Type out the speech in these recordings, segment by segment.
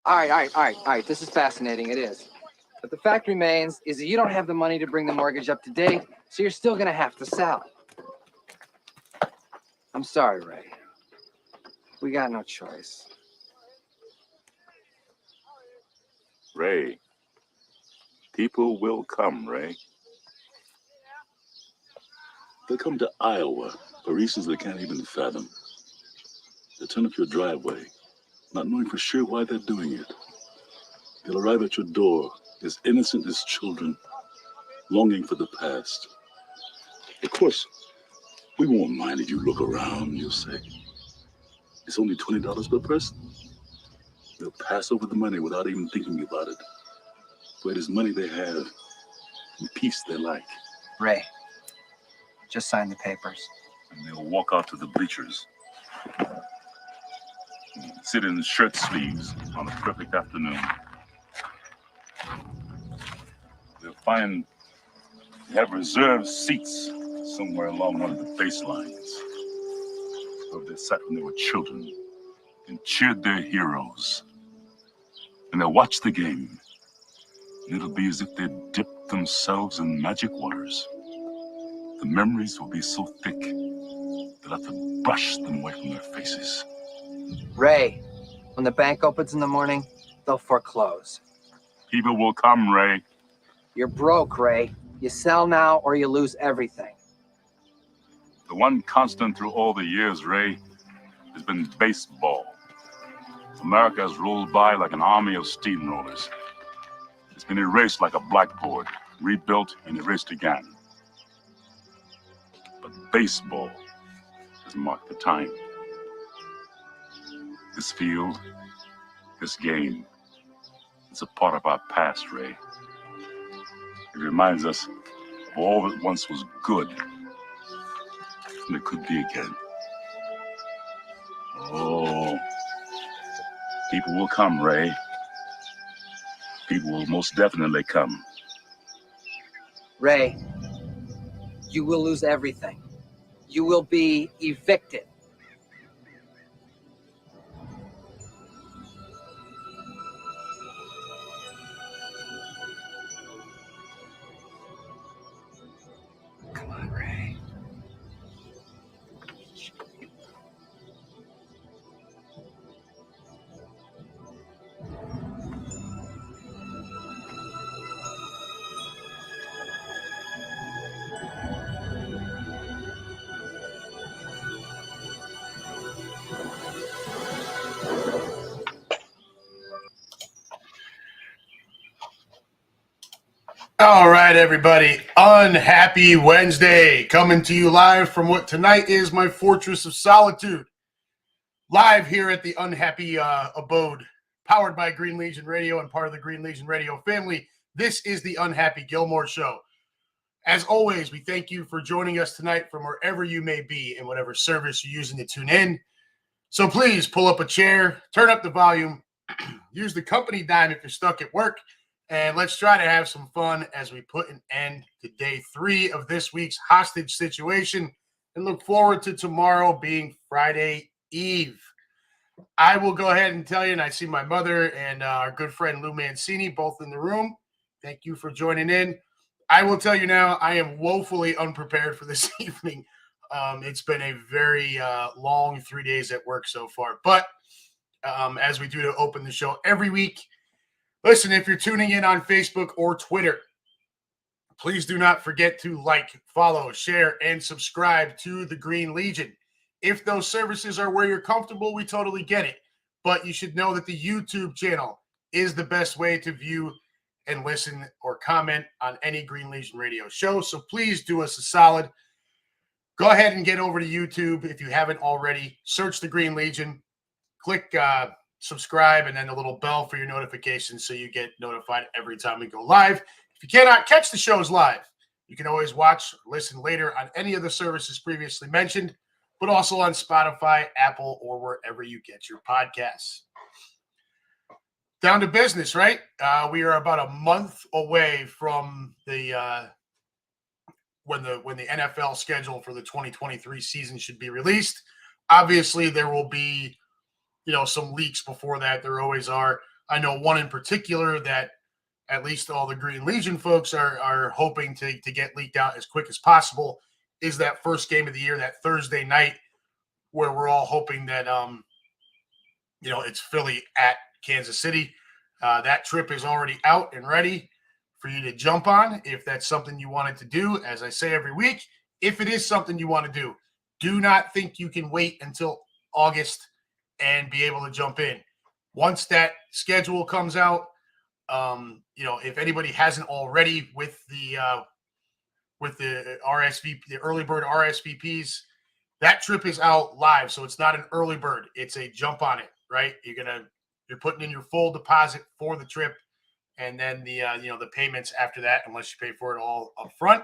All right. This is fascinating. It is. But the fact remains is that you don't have the money to bring the mortgage up to date, so you're still going to have to sell. I'm sorry, Ray. We got no choice. Ray, people will come, Ray. They'll come to Iowa for reasons they can't even fathom. They'll turn up your driveway, not knowing for sure why they're doing it. They'll arrive at your door as innocent as children, longing for the past. Of course, we won't mind if you look around, you'll say. It's only $20 per person. They'll pass over the money without even thinking about it. For it is money they have and peace they like. Ray, just sign the papers. And they'll walk out to the bleachers. Sit in shirt sleeves on a perfect afternoon. They'll find they have reserved seats somewhere along one of the baselines where they sat when they were children and cheered their heroes. And they'll watch the game. And it'll be as if they'd dipped themselves in magic waters. The memories will be so thick they'll have to brush them away from their faces. Ray, when the bank opens in the morning, they'll foreclose. People will come, Ray. You're broke, Ray. You sell now or you lose everything. The one constant through all the years, Ray, has been baseball. America has rolled by like an army of steamrollers. It's been erased like a blackboard, rebuilt and erased again. But baseball has marked the time. This field, this game, it's a part of our past, Ray. It reminds us of all that once was good, and it could be again. Oh, people will come, Ray. People will most definitely come. Ray, you will lose everything. You will be evicted. Come on, Ray. All right, everybody. Unhappy Wednesday, coming to you live from what tonight is my fortress of solitude. Live here at the Unhappy Abode, powered by Green Legion Radio and part of the Green Legion Radio family. This is the Unhappy Gilmore Show. As always, we thank you for joining us tonight from wherever you may be and whatever service you're using to tune in. So please pull up a chair, turn up the volume, use the company dime if you're stuck at work, and let's try to have some fun as we put an end to day 3 of this week's hostage situation and look forward to tomorrow being Friday Eve. I will go ahead and tell you, and I see my mother and our good friend Lou Mancini both in the room. Thank you for joining in. I will tell you now, I am woefully unprepared for this evening. It's been a very long 3 days at work so far. But as we do to open the show every week, listen, if you're tuning in on Facebook or Twitter, please do not forget to like, follow, share, and subscribe to the Green Legion. If those services are where you're comfortable, we totally get it. But you should know that the YouTube channel is the best way to view and listen or comment on any Green Legion Radio show. So please do us a solid. Go ahead and get over to YouTube if you haven't already. Search the Green Legion. Click subscribe and then the little bell for your notifications so you get notified every time we go live. If you cannot catch the shows live, you can always watch or listen later on any of the services previously mentioned, but also on Spotify, Apple, or wherever you get your podcasts. Down to business, right? We are about a month away from the when the NFL schedule for the 2023 season should be released. Obviously, there will be some leaks before that. There always are. I know one in particular that at least all the Green Legion folks are hoping to get leaked out as quick as possible is that first game of the year, that Thursday night, where we're all hoping that it's Philly at Kansas City. That trip is already out and ready for you to jump on if that's something you wanted to do. As I say every week, if it is something you want to do, do not think you can wait until August and be able to jump in. Once that schedule comes out, if anybody hasn't already with the RSVP, the early bird RSVPs, that trip is out live. So it's not an early bird. It's a jump on it, right? You're putting in your full deposit for the trip, and then the payments after that, unless you pay for it all up front.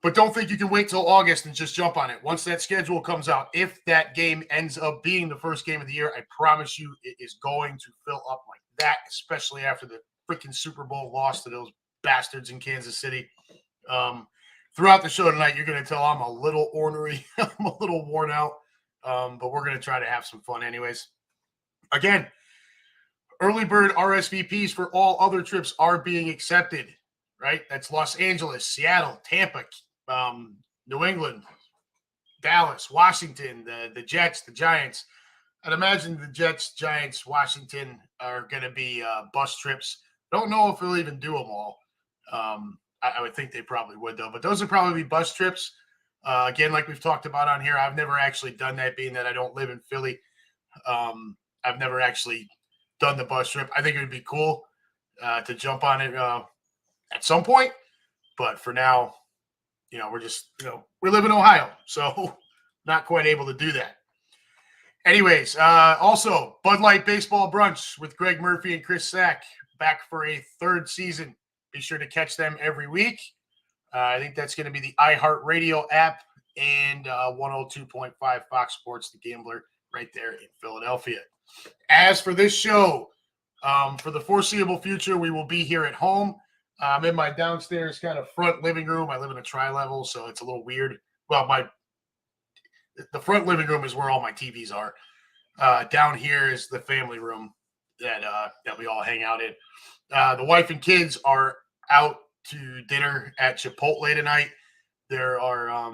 But don't think you can wait till August and just jump on it. Once that schedule comes out, if that game ends up being the first game of the year, I promise you it is going to fill up like that, especially after the freaking Super Bowl loss to those bastards in Kansas City. Throughout the show tonight, you're going to tell I'm a little ornery. I'm a little worn out, but we're going to try to have some fun anyways. Again, early bird RSVPs for all other trips are being accepted, right? That's Los Angeles, Seattle, Tampa, New England, Dallas, Washington, the Jets, the Giants. I'd imagine the Jets, Giants, Washington are going to be bus trips. Don't know if we'll even do them all. I would think they probably would, though. But those would probably be bus trips. Again, like we've talked about on here, I've never actually done that, being that I don't live in Philly. I've never actually done the bus trip. I think it would be cool to jump on it at some point. But for now, we're just, we live in Ohio, so not quite able to do that. Anyways, also, Bud Light Baseball Brunch with Greg Murphy and Chris Sack back for a third season. Be sure to catch them every week. I think that's going to be the iHeartRadio app and 102.5 Fox Sports, the Gambler, right there in Philadelphia. As for this show, for the foreseeable future, we will be here at home. I'm in my downstairs kind of front living room. I live in a tri-level, so it's a little weird. Well, the front living room is where all my TVs are. Down here is the family room that we all hang out in. The wife and kids are out to dinner at Chipotle tonight. There are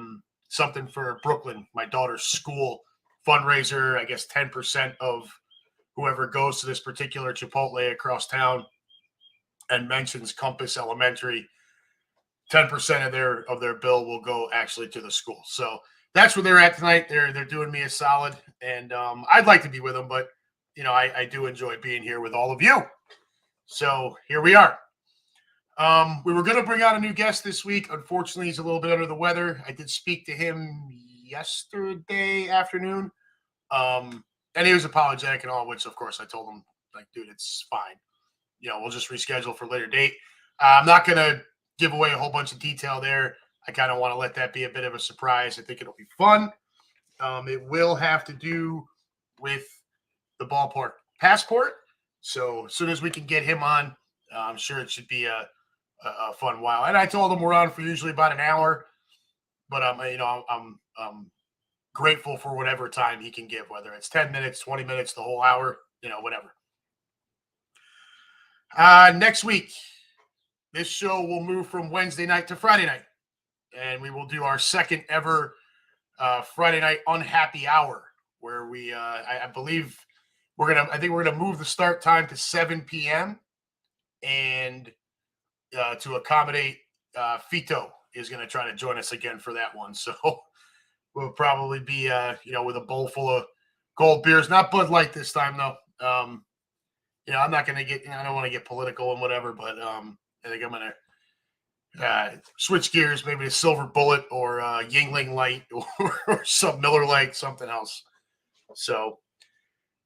something for Brooklyn, my daughter's school fundraiser. I guess 10% of whoever goes to this particular Chipotle across town and mentions Compass Elementary, 10% of their bill will go actually to the school. So that's where they're at tonight. They're doing me a solid, and I'd like to be with them, but I do enjoy being here with all of you. So here we are. We were going to bring on a new guest this week. Unfortunately, he's a little bit under the weather. I did speak to him yesterday afternoon, and he was apologetic and all, which, of course, I told him, like, dude, it's fine. We'll just reschedule for a later date. I'm not going to give away a whole bunch of detail there. I kind of want to let that be a bit of a surprise. I think it'll be fun. It will have to do with the ballpark passport. So as soon as we can get him on, I'm sure it should be a fun while. And I told him we're on for usually about an hour, but I'm grateful for whatever time he can give, whether it's 10 minutes, 20 minutes, the whole hour, whatever. Next week, this show will move from Wednesday night to Friday night, and we will do our second ever Friday night unhappy hour, where we, I believe we're gonna move the start time to 7 p.m. and to accommodate Fito is going to try to join us again for that one. So we'll probably be with a bowl full of gold beers, not Bud Light this time though. I'm not going to get, I don't want to get political and whatever, but I think I'm going to switch gears, maybe to Silver Bullet or Yingling Light or some Miller Light, something else. So,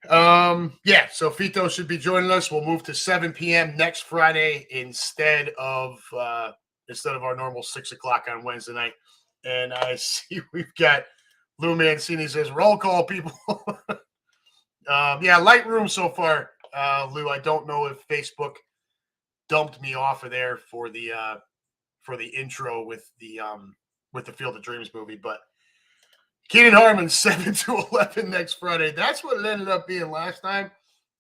so Fito should be joining us. We'll move to 7 p.m. next Friday instead of our normal 6 o'clock on Wednesday night. And I see we've got Lou Mancini says, roll call, people. Light room so far. Lou, I don't know if Facebook dumped me off of there for the intro with the Field of Dreams movie, but Keenan Harmon 7 to 11 next Friday. That's what it ended up being last time.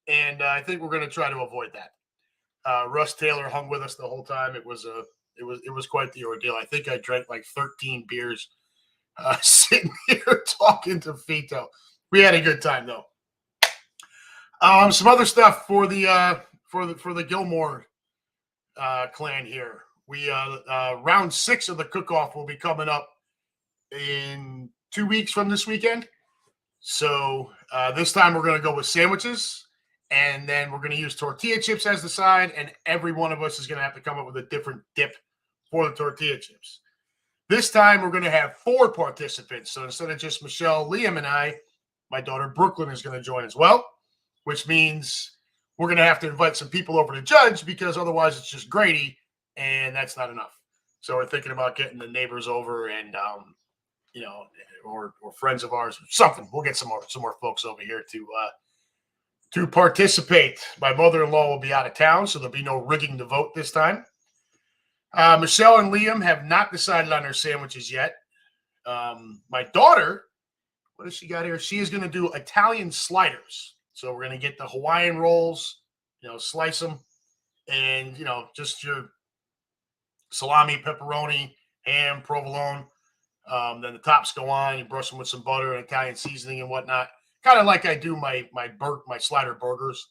and I think we're going to try to avoid that. Russ Taylor hung with us the whole time. It was quite the ordeal. I think I drank like 13 beers sitting here talking to Fito. We had a good time though. Some other stuff for the Gilmore clan here. We round 6 of the cook-off will be coming up in 2 weeks from this weekend. So this time we're going to go with sandwiches, and then we're going to use tortilla chips as the side, and every one of us is going to have to come up with a different dip for the tortilla chips. This time we're going to have 4 participants. So instead of just Michelle, Liam, and I, my daughter Brooklyn is going to join as well, which means we're going to have to invite some people over to judge because otherwise it's just Grady, and that's not enough. So we're thinking about getting the neighbors over and, or friends of ours or something. We'll get some more folks over here to participate. My mother-in-law will be out of town, so there'll be no rigging the vote this time. Michelle and Liam have not decided on their sandwiches yet. My daughter, what does she got here? She is going to do Italian sliders. So we're going to get the Hawaiian rolls, slice them, and, just your salami, pepperoni, ham, provolone. Then the tops go on. You brush them with some butter and Italian seasoning and whatnot. Kind of like I do my slider burgers,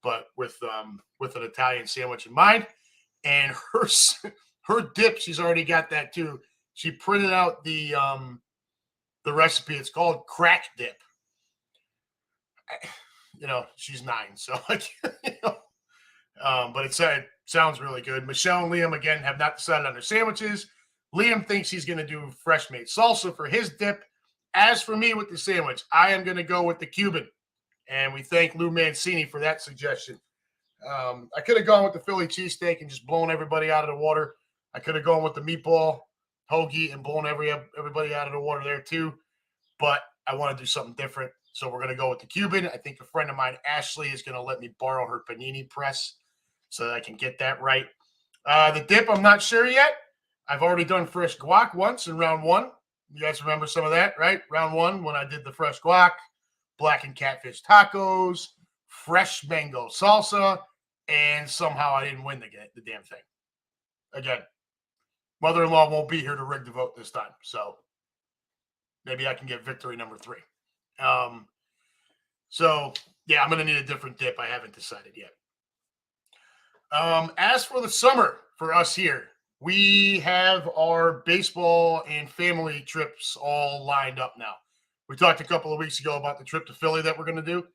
but with an Italian sandwich in mind. And her dip, she's already got that too. She printed out the recipe. It's called crack dip. She's 9, so but it sounds really good. Michelle and Liam again have not decided on their sandwiches. Liam thinks he's going to do fresh made salsa for his dip. As for me with the sandwich, I am going to go with the Cuban, and we thank Lou Mancini for that suggestion. I could have gone with the Philly cheesesteak and just blown everybody out of the water. I could have gone with the meatball hoagie and blown everybody out of the water there too, but I want to do something different. So we're going to go with the Cuban. I think a friend of mine, Ashley, is going to let me borrow her panini press so that I can get that right. The dip, I'm not sure yet. I've already done fresh guac once in round 1. You guys remember some of that, right? Round 1 when I did the fresh guac, blackened catfish tacos, fresh mango salsa, and somehow I didn't win the damn thing. Again, mother-in-law won't be here to rig the vote this time, so maybe I can get victory number 3. So yeah, I'm going to need a different dip. I haven't decided yet. As for the summer for us here, we have our baseball and family trips all lined up now. We talked a couple of weeks ago about the trip to Philly that we're going to do.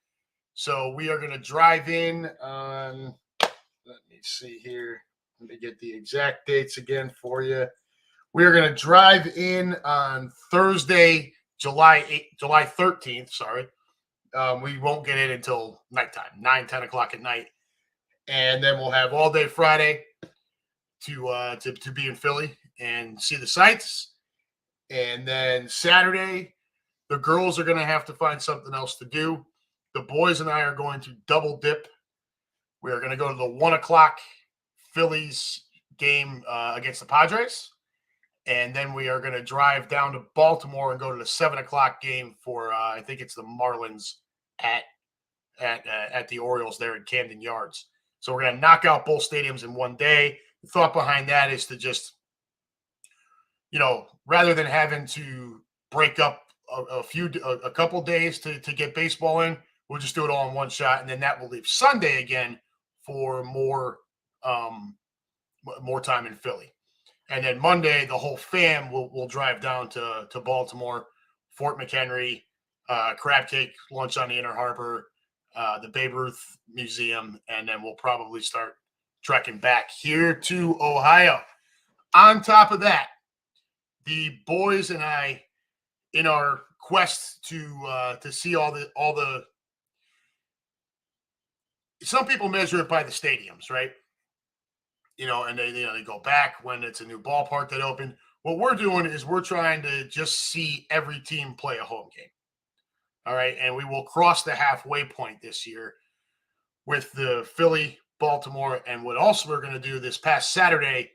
So we are going to drive in on, let me see here. Let me get the exact dates again for you. We are going to drive in on Thursday, July 13th. Sorry. We won't get in until nighttime, 9, 10 o'clock at night. And then we'll have all day Friday to be in Philly and see the sights. And then Saturday, the girls are going to have to find something else to do. The boys and I are going to double dip. We are going to go to the 1 o'clock Phillies game against the Padres. And then we are going to drive down to Baltimore and go to the 7 o'clock game for, I think it's the Marlins at the Orioles there in Camden Yards. So we're going to knock out both stadiums in one day. The thought behind that is to just, rather than having to break up a couple days to get baseball in, we'll just do it all in one shot. And then that will leave Sunday again for more time in Philly. And then Monday, the whole fam will drive down to Baltimore, Fort McHenry, crab cake lunch on the Inner Harbor, the Babe Ruth Museum, and then we'll probably start trekking back here to Ohio. On top of that, the boys and I, in our quest to see all the some people measure it by the stadiums, right? And they go back when it's a new ballpark that opened. What we're doing is we're trying to just see every team play a home game. All right. And we will cross the halfway point this year with the Philly, Baltimore, and what also we're going to do this past Saturday,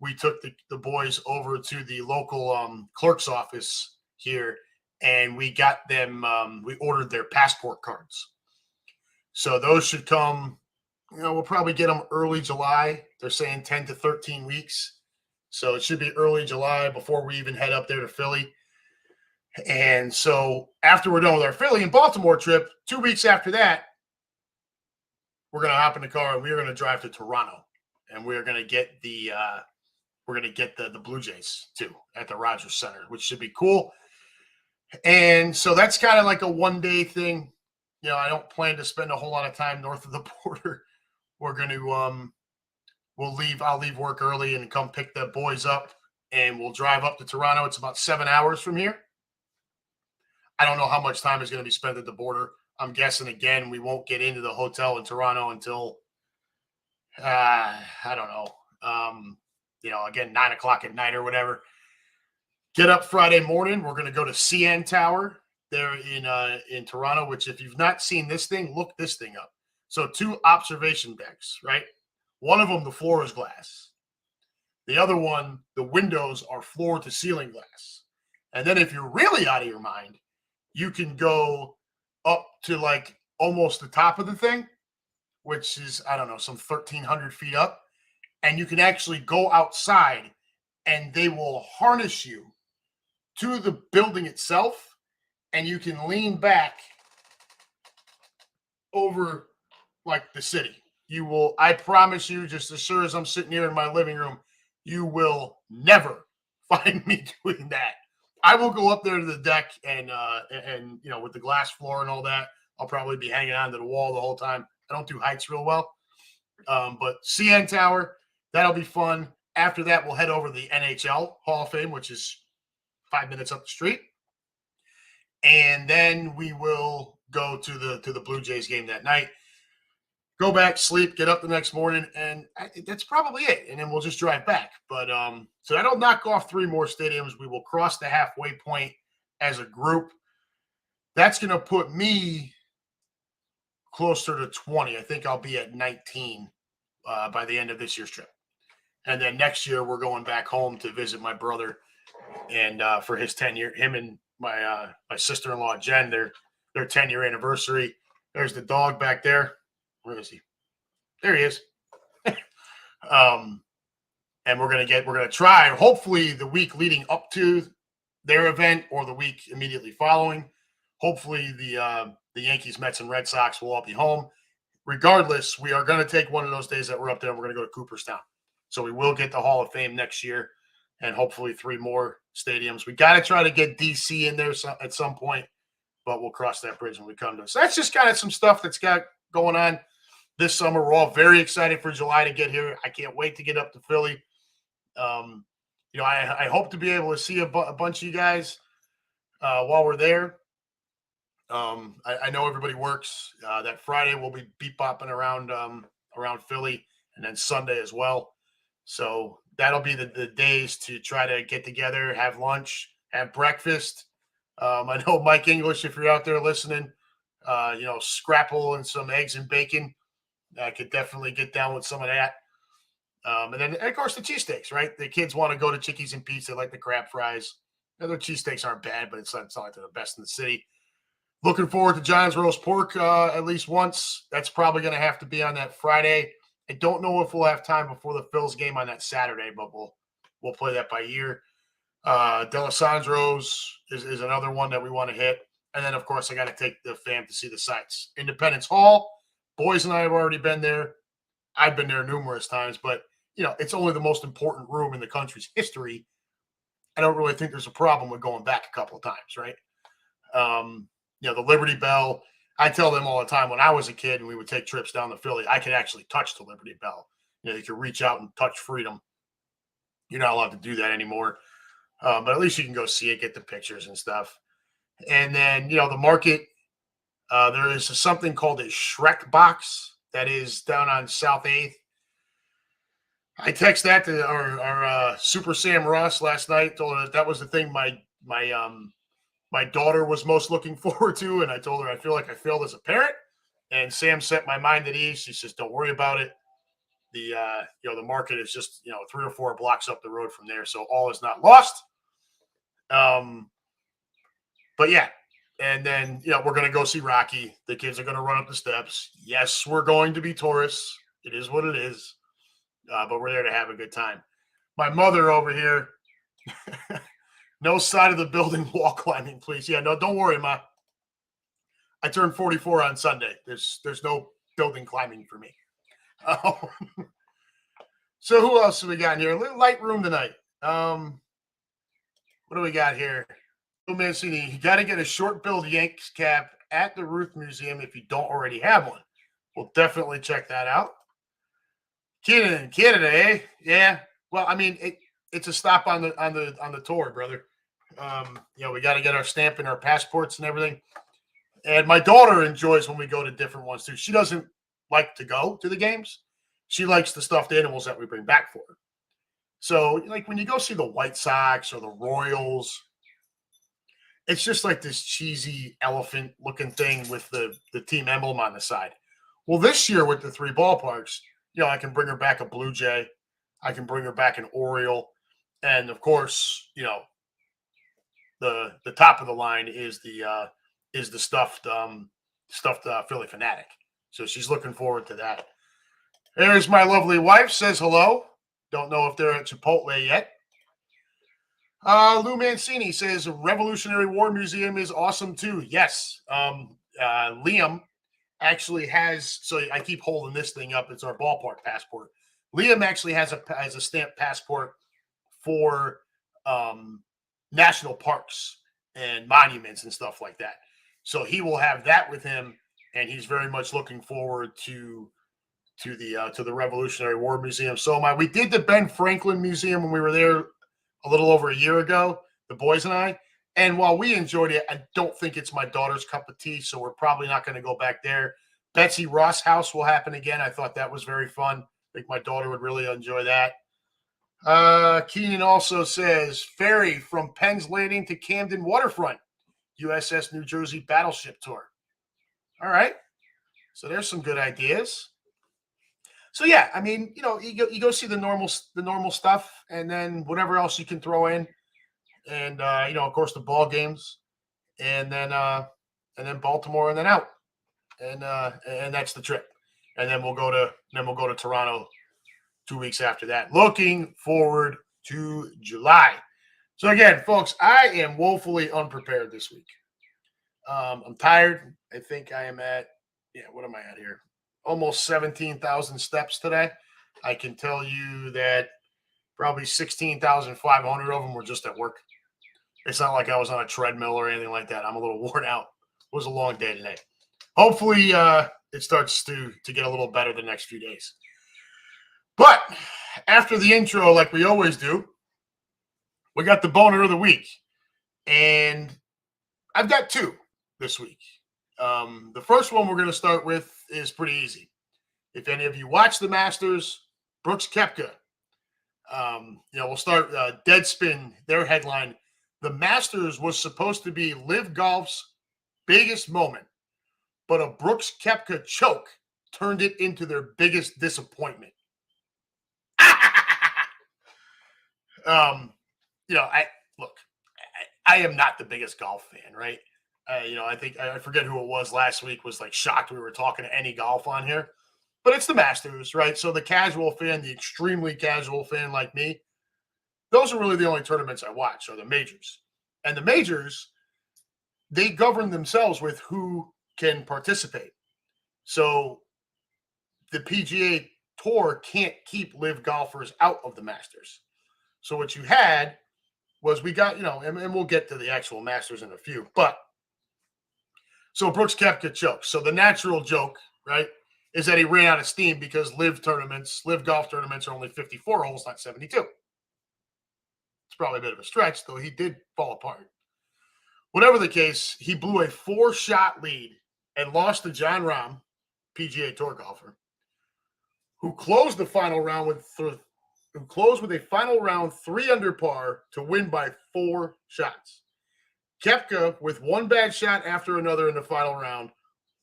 we took the boys over to the local clerk's office here, and we got them, we ordered their passport cards. So those should come, we'll probably get them early July. They're saying 10 to 13 weeks. So it should be early July before we even head up there to Philly. And so after we're done with our Philly and Baltimore trip, 2 weeks after that, we're going to hop in the car and we're going to drive to Toronto. And we're going to get the Blue Jays too at the Rogers Center, which should be cool. And so that's kind of like a 1-day thing. I don't plan to spend a whole lot of time north of the border. We're going to I'll leave work early and come pick the boys up, and we'll drive up to Toronto. It's about 7 hours from here. I don't know how much time is going to be spent at the border. I'm guessing, again, we won't get into the hotel in Toronto until, I don't know, again, 9 o'clock at night or whatever. Get up Friday morning. We're going to go to CN Tower there in Toronto, which if you've not seen this thing, look this thing up. So 2 observation decks, right? One of them, the floor is glass. The other one, the windows are floor to ceiling glass. And then if you're really out of your mind, you can go up to like almost the top of the thing, which is, I don't know, some 1,300 feet up. And you can actually go outside and they will harness you to the building itself. And you can lean back over like the city. You will, I promise you, just as sure as I'm sitting here in my living room, you will never find me doing that. I will go up there to the deck and with the glass floor and all that, I'll probably be hanging onto the wall the whole time. I don't do heights real well. But CN Tower, that'll be fun. After that, we'll head over to the NHL Hall of Fame, which is 5 minutes up the street. And then we will go to the Blue Jays game that night. Go back, sleep, get up the next morning, and that's probably it. And then we'll just drive back. But so that'll knock off 3 more stadiums. We will cross the halfway point as a group. That's going to put me closer to 20. I think I'll be at 19 by the end of this year's trip. And then next year we're going back home to visit my brother and for his 10-year. Him and my sister-in-law Jen, their 10-year anniversary. There's the dog back there. Where is he? There he is. And we're gonna try, hopefully the week leading up to their event or the week immediately following. Hopefully the Yankees, Mets, and Red Sox will all be home. Regardless, we are going to take one of those days that we're up there and we're going to go to Cooperstown. So we will get the Hall of Fame next year and hopefully 3 more stadiums. We got to try to get DC in there at some point, but we'll cross that bridge when we come to it. So that's just kind of some stuff that's got going on this summer. We're all very excited for July to get here. I can't wait to get up to Philly. I hope to be able to see a bunch of you guys while we're there. I know everybody works. That Friday we'll be beep-bopping around Philly, and then Sunday as well. So that'll be the days to try to get together, have lunch, have breakfast. I know Mike English, if you're out there listening, scrapple and some eggs and bacon. I could definitely get down with some of that. And then, of course, the cheesesteaks, right? The kids want to go to Chickies and Pete's. They like the crab fries. Their cheesesteaks aren't bad, but it's not like they're the best in the city. Looking forward to John's roast pork at least once. That's probably going to have to be on that Friday. I don't know if we'll have time before the Phil's game on that Saturday, but we'll play that by ear. D'Alessandro's is another one that we want to hit. And then, of course, I got to take the fam to see the sights. Independence Hall, boys and I have already been there. I've been there numerous times, but, it's only the most important room in the country's history. I don't really think there's a problem with going back a couple of times, right? The Liberty Bell, I tell them all the time, when I was a kid and we would take trips down to Philly, I could actually touch the Liberty Bell. You could reach out and touch freedom. You're not allowed to do that anymore. But at least you can go see it, get the pictures and stuff. And then, the market, there is something called a Shrek box that is down on South 8th. I texted that to our Super Sam Ross last night, told her that was the thing my daughter was most looking forward to, and I told her I feel like I failed as a parent. And Sam set my mind at ease. She says, "Don't worry about it. The market is just 3 or 4 blocks up the road from there, so all is not lost." But yeah, And then, we're going to go see Rocky. The kids are going to run up the steps. Yes, we're going to be tourists. It is what it is. But we're there to have a good time. My mother over here, no side of the building wall climbing, please. Yeah, no, don't worry, Ma. I turned 44 on Sunday. There's no building climbing for me. So who else have we got in here? A little light room tonight. What do we got here? Mancini, you got to get a short-billed Yanks cap at the Ruth Museum if you don't already have one. We'll definitely check that out. Canada, eh? Yeah. Well, I mean, it's a stop on the tour, brother. We got to get our stamp and our passports and everything. And my daughter enjoys when we go to different ones too. She doesn't like to go to the games. She likes the stuffed animals that we bring back for her. So, like when you go see the White Sox or the Royals, it's just like this cheesy elephant-looking thing with the team emblem on the side. Well, this year with the 3 ballparks, I can bring her back a Blue Jay. I can bring her back an Oriole. And, of course, the top of the line is the stuffed Philly Fanatic. So she's looking forward to that. There's my lovely wife, says hello. Don't know if they're at Chipotle yet. Lou Mancini says Revolutionary War Museum is awesome too. Yes. Liam actually has, so I keep holding this thing up. It's our ballpark passport. Liam actually has a stamped passport for national parks and monuments and stuff like that. So he will have that with him, and he's very much looking forward to the Revolutionary War Museum. So we did the Ben Franklin Museum when we were there a little over a year ago, the boys and I. And while we enjoyed it, I don't think it's my daughter's cup of tea, so we're probably not going to go back there. Betsy Ross House will happen again. I thought that was very fun. I think my daughter would really enjoy that. Keenan also says, ferry from Penn's Landing to Camden Waterfront, USS New Jersey Battleship Tour. All right. So there's some good ideas. So yeah, I mean, you go see the normal stuff, and then whatever else you can throw in, and of course the ball games, and then Baltimore, and then out, and that's the trip, and then we'll go to Toronto 2 weeks after that. Looking forward to July. So again, folks, I am woefully unprepared this week. I'm tired. I think I am at what am I at here? Almost 17,000 steps today. I can tell you that probably 16,500 of them were just at work. It's not like I was on a treadmill or anything like that. I'm a little worn out. It was a long day today. Hopefully it starts to get a little better the next few days. But after the intro, like we always do, we got the boner of the week. And I've got 2 this week. The first one we're going to start with is pretty easy. If any of you watch the Masters, Brooks Koepka, we'll start Deadspin, their headline. The Masters was supposed to be Live Golf's biggest moment, but a Brooks Koepka choke turned it into their biggest disappointment. I am not the biggest golf fan, right? I think I forget who it was last week was like shocked we were talking to any golf on here, but it's the Masters, right? So the casual fan, the extremely casual fan like me, those are really the only tournaments I watch are the majors. And the majors, they govern themselves with who can participate. So the PGA Tour can't keep live golfers out of the Masters. So what you had was we got, and we'll get to the actual Masters in a few, but so Brooks Koepka choked. So the natural joke, right, is that he ran out of steam because live golf tournaments are only 54 holes, not 72. It's probably a bit of a stretch, though he did fall apart. Whatever the case, he blew a 4-shot lead and lost to Jon Rahm, PGA Tour golfer, who closed the final round with a final round 3 under par to win by 4 shots. Koepka, with one bad shot after another in the final round,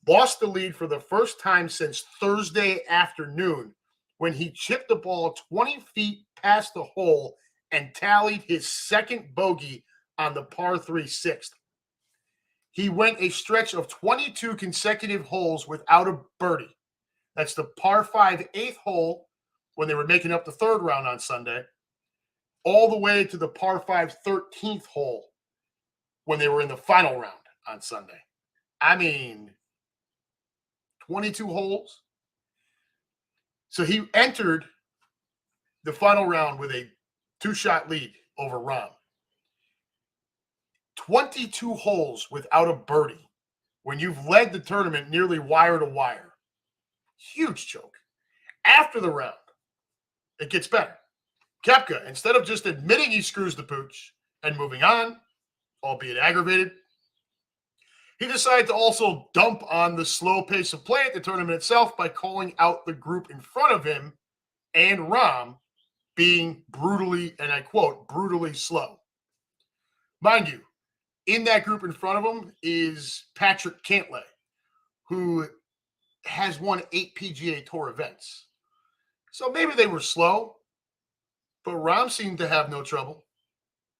lost the lead for the first time since Thursday afternoon when he chipped the ball 20 feet past the hole and tallied his second bogey on the par 3 sixth. he went a stretch of 22 consecutive holes without a birdie. That's the par 5 8th hole when they were making up the third round on Sunday, all the way to the par 5 13th hole when they were in the final round on Sunday. I mean, 22 holes. So he entered the final round with a 2-shot lead over Rahm. 22 holes without a birdie when you've led the tournament nearly wire to wire. Huge choke. After the round, it gets better. Koepka, instead of just admitting he screws the pooch and moving on, albeit aggravated, he decided to also dump on the slow pace of play at the tournament itself by calling out the group in front of him and Rahm being brutally, and I quote, brutally slow. Mind you, in that group in front of him is Patrick Cantlay, who has won 8 PGA Tour events. So maybe they were slow, but Rahm seemed to have no trouble,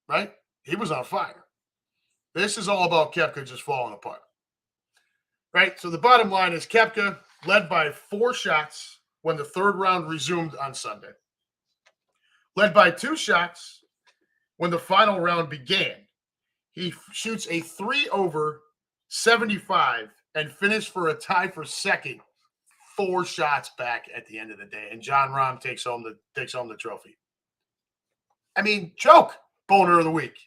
right? He was on fire. This is all about Koepka just falling apart, right? So the bottom line is Koepka led by 4 shots when the third round resumed on Sunday. Led by 2 shots when the final round began. He shoots a 3 over 75 and finished for a tie for second, 4 shots back at the end of the day. And Jon Rahm takes home the trophy. I mean, joke, boner of the week.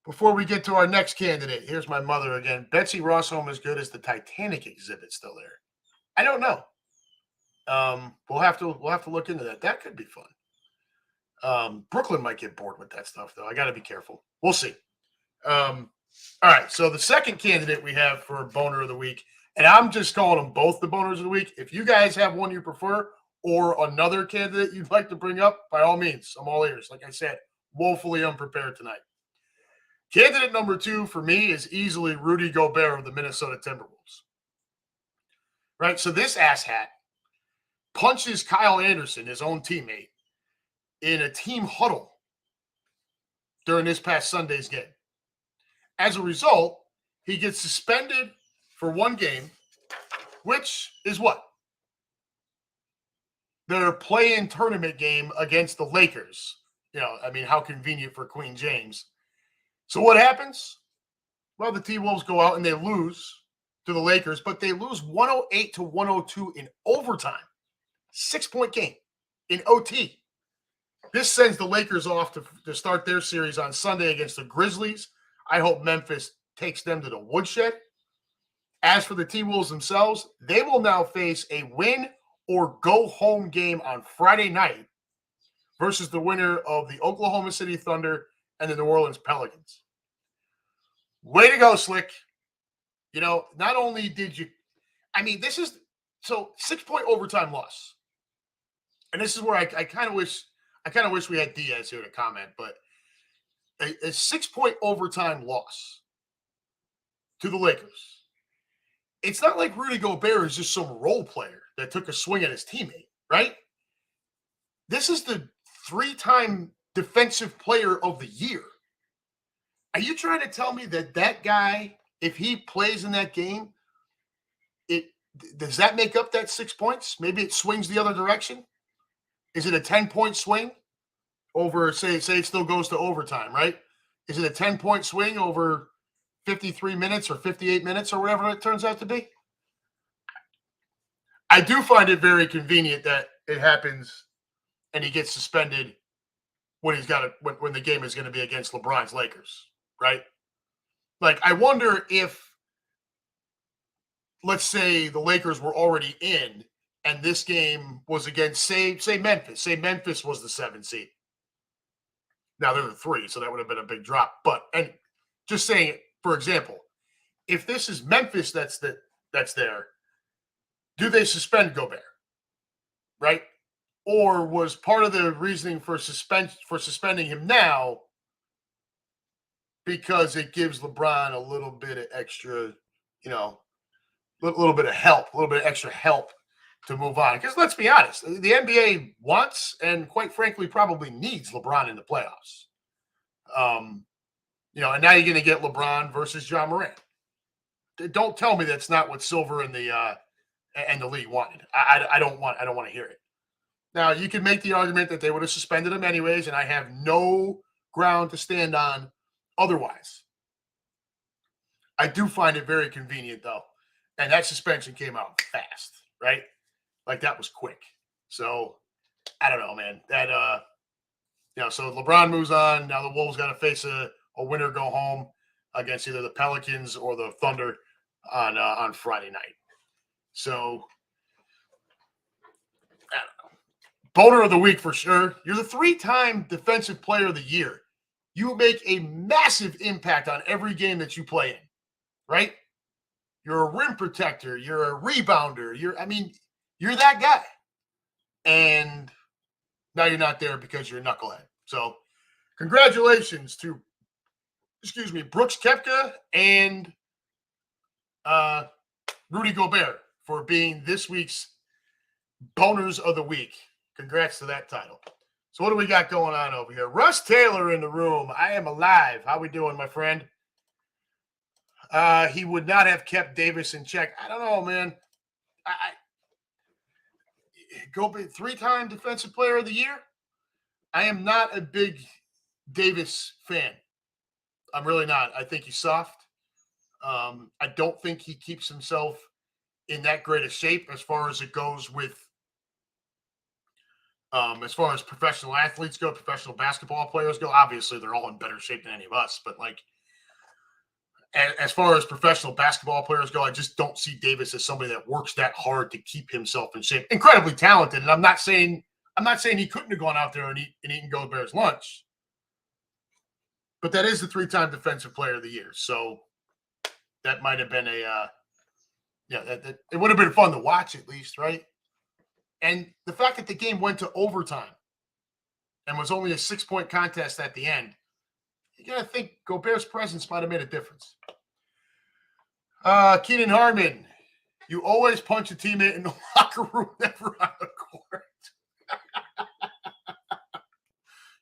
Before we get to our next candidate, here's my mother again. Betsy Ross home as good as the Titanic exhibit still there? I don't know. We'll have to look into that. That could be fun. Brooklyn might get bored with that stuff, though. I got to be careful. We'll see. All right. So the second candidate we have for boner of the week, and I'm just calling them both the boners of the week. If you guys have one you prefer or another candidate you'd like to bring up, by all means, I'm all ears. Like I said, woefully unprepared tonight. Candidate number 2 for me is easily Rudy Gobert of the Minnesota Timberwolves. Right? So this asshat punches Kyle Anderson, his own teammate, in a team huddle during this past Sunday's game. As a result, he gets suspended for 1 game, which is what? Their play-in tournament game against the Lakers. You know, I mean, how convenient for Queen James. So what happens? Well, the T-Wolves go out and they lose to the Lakers, but they lose 108-102 in overtime. 6-point game in OT. This sends the Lakers off to start their series on Sunday against the Grizzlies. I hope Memphis takes them to the woodshed. As for the T-Wolves themselves, they will now face a win or go home game on Friday night versus the winner of the Oklahoma City Thunder and the New Orleans Pelicans. Way to go, Slick. You know, not only did you, I mean, this is, so 6-point overtime loss. And this is where I kind of wish we had Diaz here to comment, but a 6-point overtime loss to the Lakers. It's not like Rudy Gobert is just some role player that took a swing at his teammate, right? This is the 3-time defensive player of the year. Are you trying to tell me that guy, if he plays in that game, does that make up that 6 points? Maybe it swings the other direction? Is it a 10-point swing over, say it still goes to overtime, right? Is it a 10-point swing over 53 minutes or 58 minutes or whatever it turns out to be? I do find it very convenient that it happens and he gets suspended when when the game is going to be against LeBron's Lakers, right? Like, I wonder if, let's say the Lakers were already in and this game was against, say Memphis. Say Memphis was the 7 seed. Now they're the 3, so that would have been a big drop. But, and just saying, for example, if this is Memphis that's there, do they suspend Gobert? Right? Or was part of the reasoning for suspending him now because it gives LeBron a little bit of extra, you know, a little bit of help, a little bit of extra help to move on? Because let's be honest, the NBA wants and quite frankly probably needs LeBron in the playoffs. And now you're going to get LeBron versus John Morant. Don't tell me that's not what Silver and the league wanted. I don't want to hear it. Now, you can make the argument that they would have suspended him anyways, and I have no ground to stand on otherwise. I do find it very convenient, though. And that suspension came out fast, right? Like, that was quick. So, I don't know, man. So LeBron moves on. Now the Wolves got to face a winner go home against either the Pelicans or the Thunder on Friday night. So, I don't know. Boner of the week for sure. You're the 3-time Defensive Player of the Year. You make a massive impact on every game that you play in, right? You're a rim protector. You're a rebounder. You're that guy. And now you're not there because you're a knucklehead. So, congratulations to, Brooks Koepka and Rudy Gobert for being this week's Boners of the Week. Congrats to that title. So what do we got going on over here? Russ Taylor in the room. I am alive. How we doing, my friend? He would not have kept Davis in check. I don't know, man. Go 3-time Defensive Player of the Year. I am not a big Davis fan. I'm really not. I think he's soft. I don't think he keeps himself in that great a shape as far as it goes with as far as professional athletes go, professional basketball players go. Obviously, they're all in better shape than any of us. But, as far as professional basketball players go, I just don't see Davis as somebody that works that hard to keep himself in shape. Incredibly talented. And I'm not saying he couldn't have gone out there and eaten Gobert's lunch. But that is the 3-time Defensive Player of the Year. So that might have been it would have been fun to watch at least, right? And the fact that the game went to overtime and was only a 6-point contest at the end, you got to think Gobert's presence might have made a difference. Keenan Harmon, you always punch a teammate in the locker room, never on the court.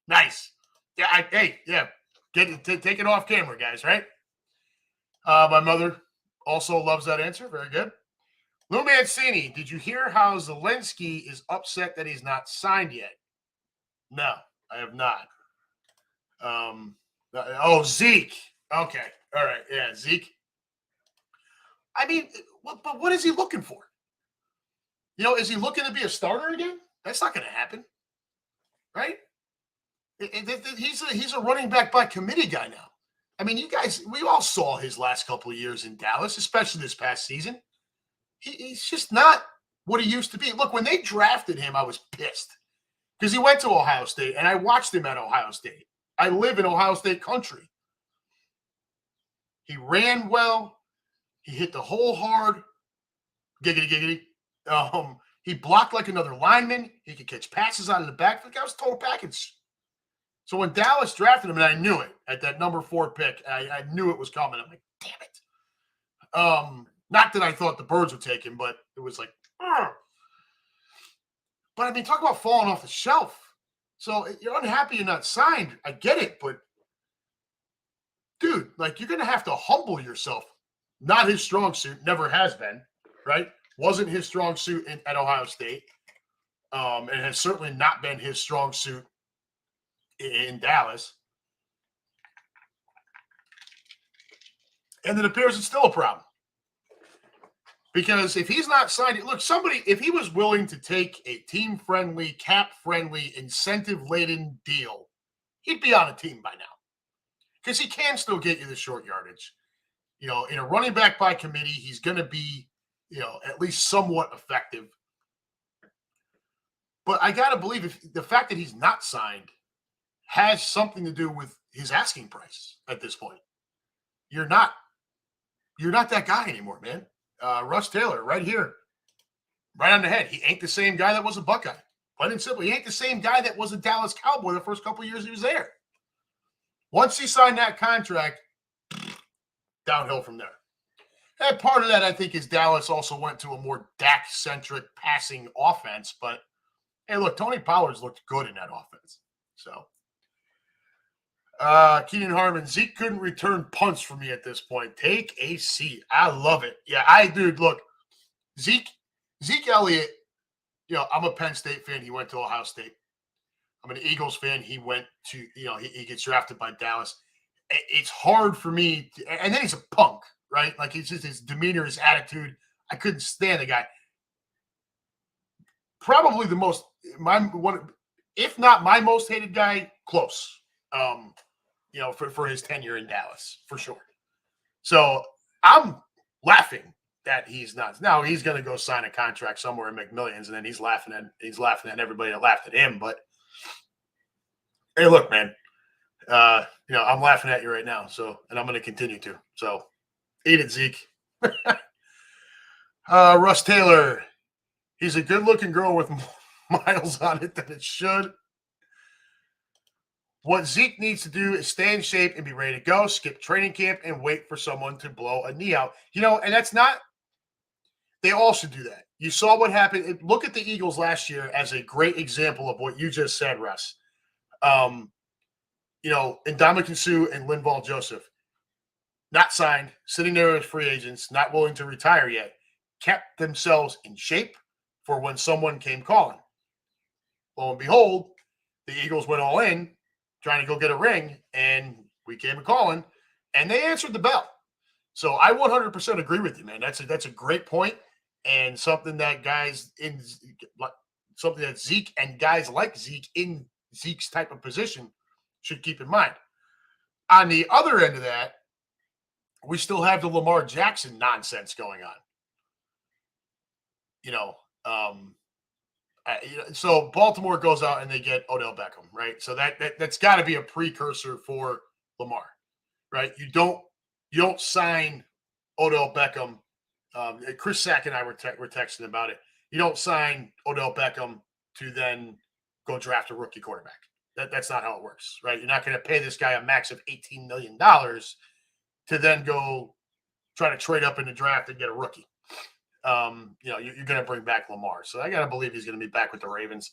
Nice. Yeah, take it off camera, guys, right? My mother also loves that answer. Very good. Lou Mancini, did you hear how Zelensky is upset that he's not signed yet? No, I have not. Zeke. Okay. All right. Yeah, Zeke. But what is he looking for? Is he looking to be a starter again? That's not going to happen. Right? He's a running back by committee guy now. You guys, we all saw his last couple of years in Dallas, especially this past season. He's just not what he used to be. Look, when they drafted him, I was pissed because he went to Ohio State, and I watched him at Ohio State. I live in Ohio State country. He ran well. He hit the hole hard. Giggity, giggity. He blocked like another lineman. He could catch passes out of the back. The guy was a total package. So when Dallas drafted him, and I knew it at that number 4 pick, I knew it was coming. I'm like, damn it. Not that I thought the Birds would take him, but it was like, Ugh. But talk about falling off the shelf. So you're unhappy you're not signed. I get it, but dude, you're going to have to humble yourself. Not his strong suit. Never has been, right? Wasn't his strong suit at Ohio State. And has certainly not been his strong suit in Dallas. And it appears it's still a problem. Because if he's not signed, look, if he was willing to take a team-friendly, cap-friendly, incentive-laden deal, he'd be on a team by now. Because he can still get you the short yardage. In a running back by committee, he's going to be, at least somewhat effective. But I got to believe the fact that he's not signed has something to do with his asking price at this point. You're not that guy anymore, man. Russ Taylor, right here, right on the head. He ain't the same guy that was a Buckeye. Plain and simple, he ain't the same guy that was a Dallas Cowboy the first couple of years he was there. Once he signed that contract, downhill from there. And part of that, I think, is Dallas also went to a more Dak-centric passing offense. But, hey, look, Tony Pollard's looked good in that offense. So, Keenan Harmon, Zeke couldn't return punts for me at this point. Take a seat. I love it. Yeah, dude, look, Zeke Elliott, I'm a Penn State fan. He went to Ohio State. I'm an Eagles fan. He went to, he gets drafted by Dallas. It's hard for me and then he's a punk, right? Like, it's just his demeanor, his attitude. I couldn't stand the guy. Probably if not my most hated guy, close. For his tenure in Dallas, for sure. So I'm laughing that he's not. Now he's going to go sign a contract somewhere and make millions, and then he's laughing at everybody that laughed at him. But hey, look, man, I'm laughing at you right now. So, and I'm going to continue to. So, eat it, Zeke. Russ Taylor, he's a good-looking girl with miles on it than it should. What Zeke needs to do is stay in shape and be ready to go, skip training camp, and wait for someone to blow a knee out. And that's not – they all should do that. You saw what happened. Look at the Eagles last year as a great example of what you just said, Russ. Ndamukong Suh and Linval Joseph, not signed, sitting there as free agents, not willing to retire yet, kept themselves in shape for when someone came calling. Lo and behold, the Eagles went all in, trying to go get a ring, and we came calling, and they answered the bell. So I 100% agree with you, man. That's a great point, and something that Zeke and guys like Zeke in Zeke's type of position should keep in mind. On the other end of that, we still have the Lamar Jackson nonsense going on. So Baltimore goes out and they get Odell Beckham, right? So that's got to be a precursor for Lamar, right? You don't sign Odell Beckham. Chris Sack and I were texting about it. You don't sign Odell Beckham to then go draft a rookie quarterback. That's not how it works, right? You're not going to pay this guy a max of $18 million to then go try to trade up in the draft and get a rookie. You're going to bring back Lamar. So I got to believe he's going to be back with the Ravens.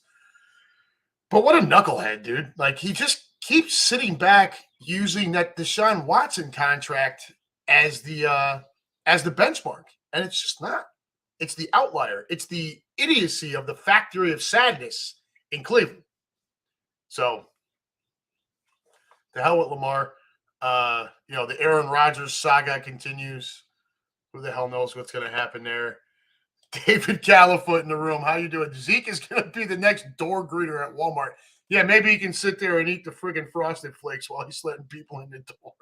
But what a knucklehead, dude. Like, he just keeps sitting back using that Deshaun Watson contract as the benchmark. And it's just not. It's the outlier. It's the idiocy of the factory of sadness in Cleveland. So, the hell with Lamar. The Aaron Rodgers saga continues. Who the hell knows what's going to happen there? David Califoot in the room. How you doing? Zeke is going to be the next door greeter at Walmart. Yeah, maybe he can sit there and eat the friggin' Frosted Flakes while he's letting people in the door.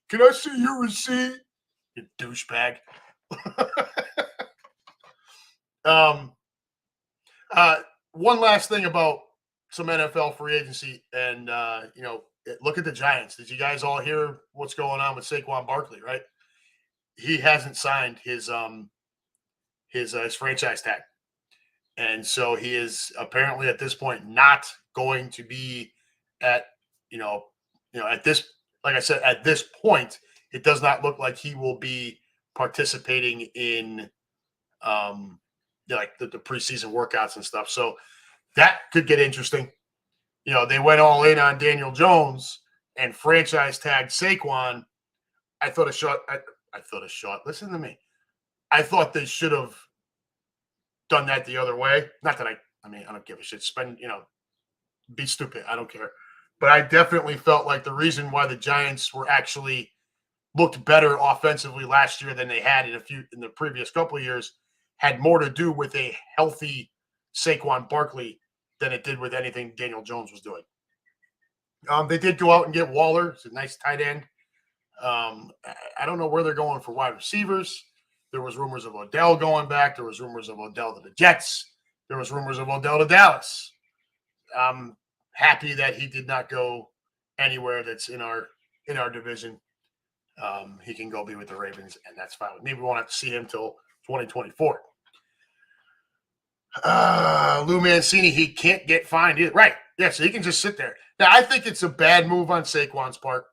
Can I see your receipt? You douchebag. One last thing about some NFL free agency, and look at the Giants. Did you guys all hear what's going on with Saquon Barkley? Right, he hasn't signed his franchise tag, and so he is apparently at this point not going to be at at this. Like I said, at this point, it does not look like he will be participating in like the preseason workouts and stuff. So that could get interesting. They went all in on Daniel Jones and franchise tagged Saquon. I thought a shot. Listen to me. I thought they should have done that the other way. Not that I don't give a shit. Be stupid. I don't care. But I definitely felt like the reason why the Giants were actually looked better offensively last year than they had in the previous couple of years had more to do with a healthy Saquon Barkley than it did with anything Daniel Jones was doing. They did go out and get Waller. It's a nice tight end. I don't know where they're going for wide receivers. There was rumors of Odell going back. There was rumors of Odell to the Jets. There was rumors of Odell to Dallas. I'm happy that he did not go anywhere that's in our division. He can go be with the Ravens, and that's fine with me. We won't have to see him till 2024. Lou Mancini, he can't get fined either. Right. Yeah, so he can just sit there. Now, I think it's a bad move on Saquon's part.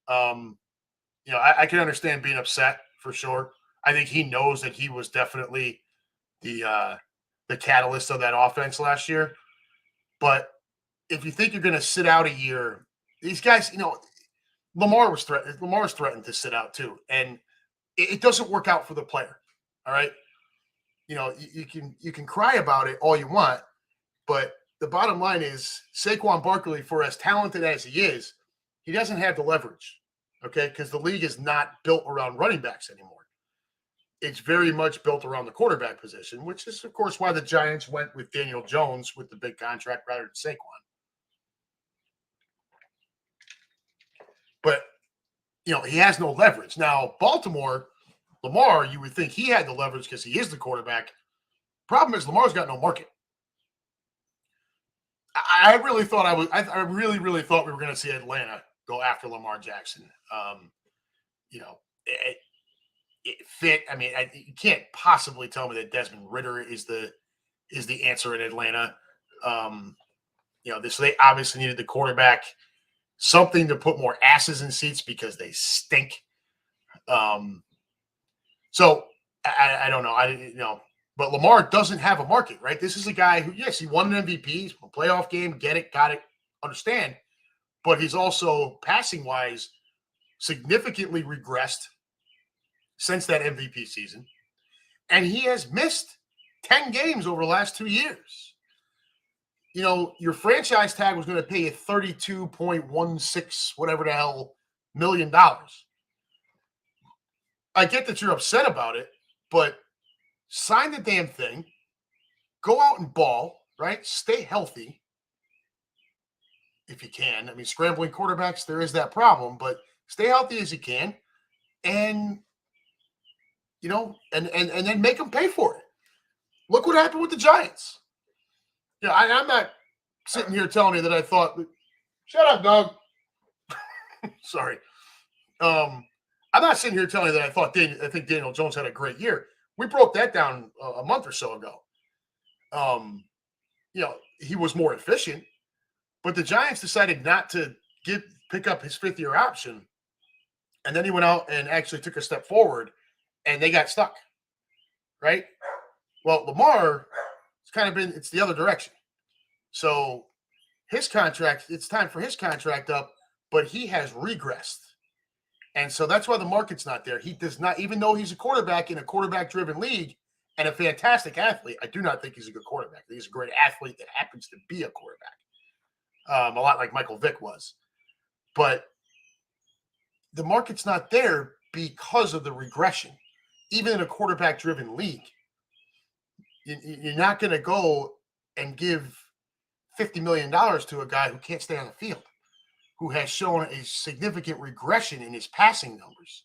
I can understand being upset for sure. I think he knows that he was definitely the catalyst of that offense last year. But if you think you're going to sit out a year these guys, Lamar was threatened. Lamar's threatened to sit out too, and it doesn't work out for the player. All right, you can cry about it all you want, but the bottom line is Saquon Barkley, for as talented as he is, he doesn't have the leverage. Okay, because the league is not built around running backs anymore. It's very much built around the quarterback position, which is, of course, why the Giants went with Daniel Jones with the big contract rather than Saquon. But, he has no leverage. Now, Baltimore, Lamar, you would think he had the leverage because he is the quarterback. Problem is, Lamar's got no market. I really thought I really, really thought we were going to see Atlanta go after Lamar Jackson. It fit. I mean, you can't possibly tell me that Desmond Ridder is the answer in Atlanta. They obviously needed the quarterback, something to put more asses in seats because they stink. So I don't know. But Lamar doesn't have a market, right? This is a guy who, yes, he won an MVP, he's a playoff game, get it, got it, understand. But he's also, passing-wise, significantly regressed since that MVP season. And he has missed 10 games over the last 2 years. Your franchise tag was going to pay you $32.16, whatever the hell, $million. I get that you're upset about it, but sign the damn thing. Go out and ball, right? Stay healthy if you can. I mean, scrambling quarterbacks, there is that problem, but stay healthy as you can. And, and then make them pay for it. Look what happened with the Giants. I'm not sitting here telling you that I thought, shut up, dog. Sorry. I'm not sitting here telling you that I think Daniel Jones had a great year. We broke that down a month or so ago. He was more efficient, but the Giants decided not to pick up his fifth-year option, and then he went out and actually took a step forward, and they got stuck, right? Well, Lamar, it's the other direction. So his contract, it's time for his contract up, but he has regressed. And so that's why the market's not there. He does not, even though he's a quarterback in a quarterback-driven league and a fantastic athlete, I do not think he's a good quarterback. He's a great athlete that happens to be a quarterback, a lot like Michael Vick was. But the market's not there because of the regression. Even in a quarterback-driven league, you're not going to go and give $50 million to a guy who can't stay on the field, who has shown a significant regression in his passing numbers.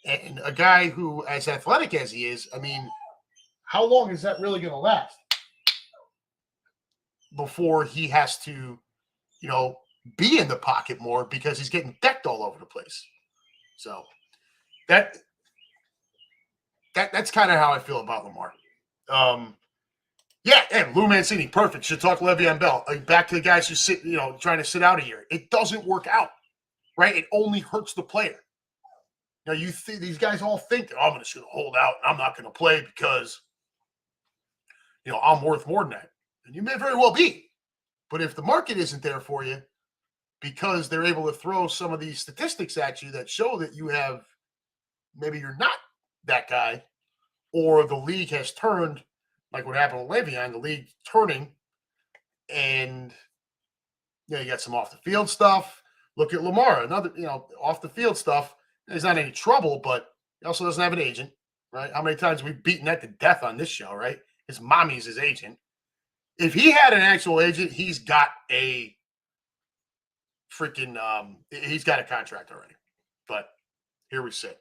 And a guy who, as athletic as he is, I mean, how long is that really going to last before he has to, be in the pocket more because he's getting decked all over the place? So that's kind of how I feel about Lamar. Yeah, and Lou Mancini, perfect. Should talk Le'Veon Bell. Back to the guys who sit, trying to sit out a year. It doesn't work out, right? It only hurts the player. Now, these guys all think that I'm just going to hold out and I'm not going to play because, I'm worth more than that. And you may very well be. But if the market isn't there for you because they're able to throw some of these statistics at you that show that maybe you're not that guy, or the league has turned, like what happened with Le'Veon, the league turning, and you got some off the field stuff. Look at Lamar, another off the field stuff. There's not any trouble, but he also doesn't have an agent, right? How many times have we beaten that to death on this show, right? His mommy's his agent. If he had an actual agent, he's got a freaking he's got a contract already. But here we sit.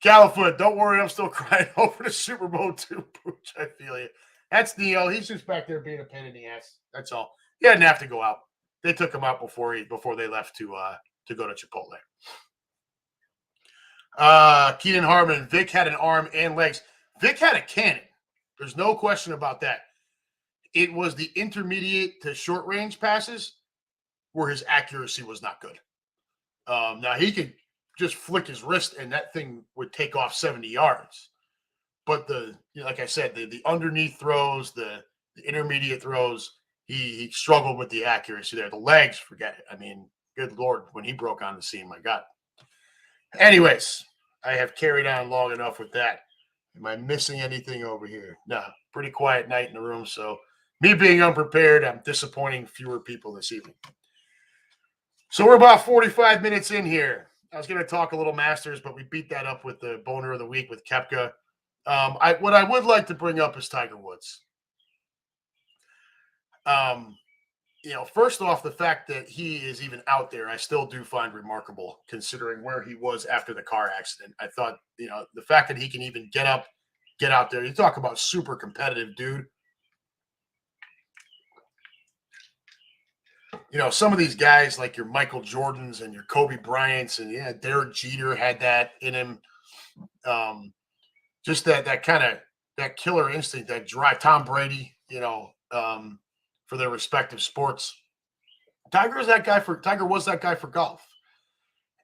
Califoot, don't worry, I'm still crying over the Super Bowl too, Pooch. I feel you. That's Neo. He's just back there being a pain in the ass. That's all. He didn't have to go out. They took him out before they left to go to Chipotle. Keenan Harmon, Vic had an arm and legs. Vic had a cannon. There's no question about that. It was the intermediate to short range passes where his accuracy was not good. Now he could just flick his wrist and that thing would take off 70 yards. But like I said, the underneath throws, the intermediate throws, he struggled with the accuracy there. The legs, forget it. I mean, good Lord, when he broke on the scene, my God. Anyways, I have carried on long enough with that. Am I missing anything over here? No, pretty quiet night in the room. So me being unprepared, I'm disappointing fewer people this evening. So we're about 45 minutes in here. I was going to talk a little Masters, but we beat that up with the boner of the week with Koepka. What I would like to bring up is Tiger Woods. First off, the fact that he is even out there, I still do find remarkable considering where he was after the car accident. I thought, the fact that he can even get out there. You talk about super competitive dude. Some of these guys like your Michael Jordans and your Kobe Bryants and Derek Jeter had that in him. Just that kind of that killer instinct, that drive. Tom Brady, for their respective sports. Tiger was that guy for golf.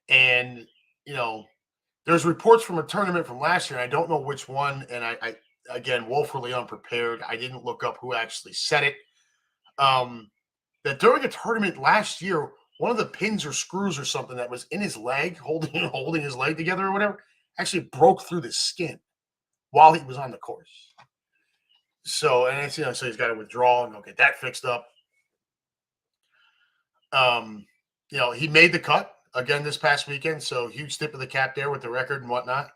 And, there's reports from a tournament from last year. I don't know which one. And I again, woefully unprepared. I didn't look up who actually said it. That during a tournament last year, one of the pins or screws or something that was in his leg, holding his leg together or whatever, actually broke through the skin while he was on the course. So, and it's, so he's got to withdraw and go get that fixed up. He made the cut again this past weekend. So huge tip of the cap there with the record and whatnot.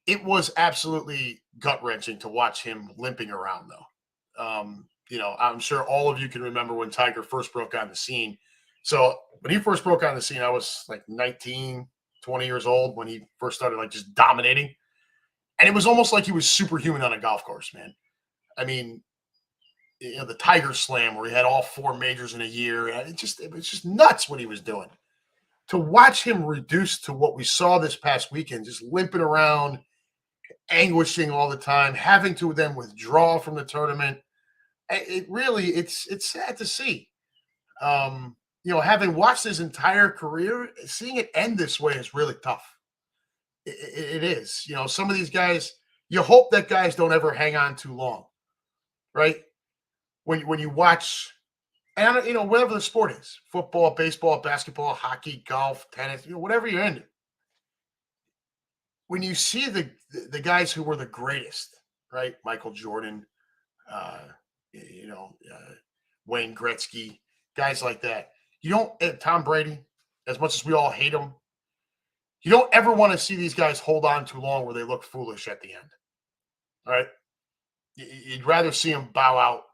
It was absolutely gut wrenching to watch him limping around though. I'm sure all of you can remember when Tiger first broke on the scene. So when he first broke on the scene, I was like 19, 20 years old when he first started like just dominating. And it was almost like he was superhuman on a golf course, man. I mean, the Tiger Slam where he had all 4 majors in a year. It was just nuts what he was doing. To watch him reduce to what we saw this past weekend, just limping around, anguishing all the time, having to then withdraw from the tournament. It's sad to see. Having watched his entire career, seeing it end this way is really tough. It is. Some of these guys, you hope that guys don't ever hang on too long, right? When you watch, and whatever the sport is, football, baseball, basketball, hockey, golf, tennis, whatever you're into. When you see the guys who were the greatest, right? Michael Jordan, Wayne Gretzky, guys like that. You don't, Tom Brady, as much as we all hate him, you don't ever want to see these guys hold on too long where they look foolish at the end. All right? You'd rather see them bow out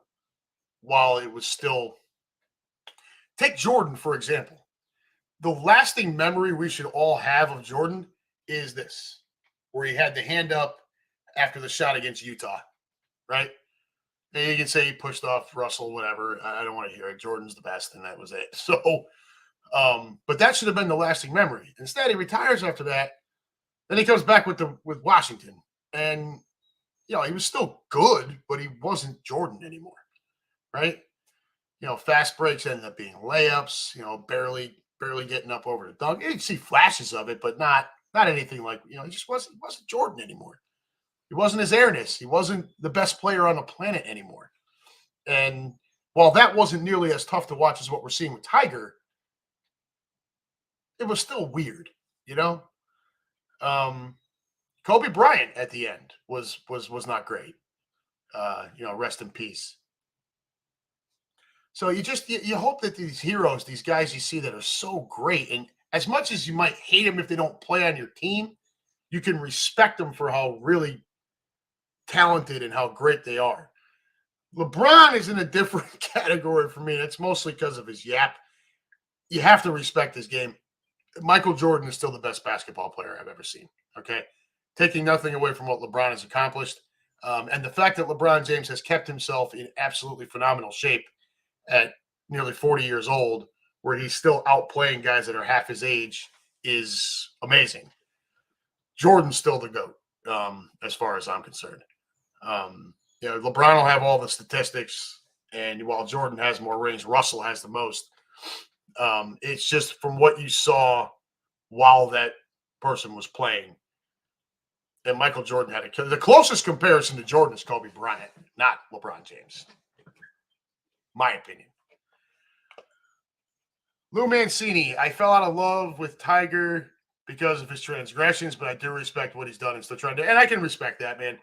while it was still. Take Jordan, for example. The lasting memory we should all have of Jordan is this, where he had the hand up after the shot against Utah, right? And you can say he pushed off Russell, whatever. I don't want to hear it. Jordan's the best, and that was it. So, but that should have been the lasting memory. Instead, he retires after that. Then he comes back with Washington, and he was still good, but he wasn't Jordan anymore, right? Fast breaks ended up being layups. Barely getting up over the dunk. You can see flashes of it, but not anything like he just wasn't Jordan anymore. He wasn't his airness. He wasn't the best player on the planet anymore. And while that wasn't nearly as tough to watch as what we're seeing with Tiger, it was still weird, Kobe Bryant at the end was not great. Rest in peace. So you hope that these heroes, these guys you see that are so great, and as much as you might hate them if they don't play on your team, you can respect them for how really talented and how great they are. LeBron is in a different category for me. It's mostly because of his yap. You have to respect his game. Michael Jordan is still the best basketball player I've ever seen. Okay. Taking nothing away from what LeBron has accomplished. And the fact that LeBron James has kept himself in absolutely phenomenal shape at nearly 40 years old, where he's still outplaying guys that are half his age, is amazing. Jordan's still the GOAT, as far as I'm concerned. LeBron will have all the statistics, and while Jordan has more rings, Russell has the most. It's just from what you saw while that person was playing. And Michael Jordan had the closest comparison to Jordan is Kobe Bryant, not LeBron James. My opinion. Lou Mancini, I fell out of love with Tiger because of his transgressions, but I do respect what he's done and still trying to, and I can respect that, man.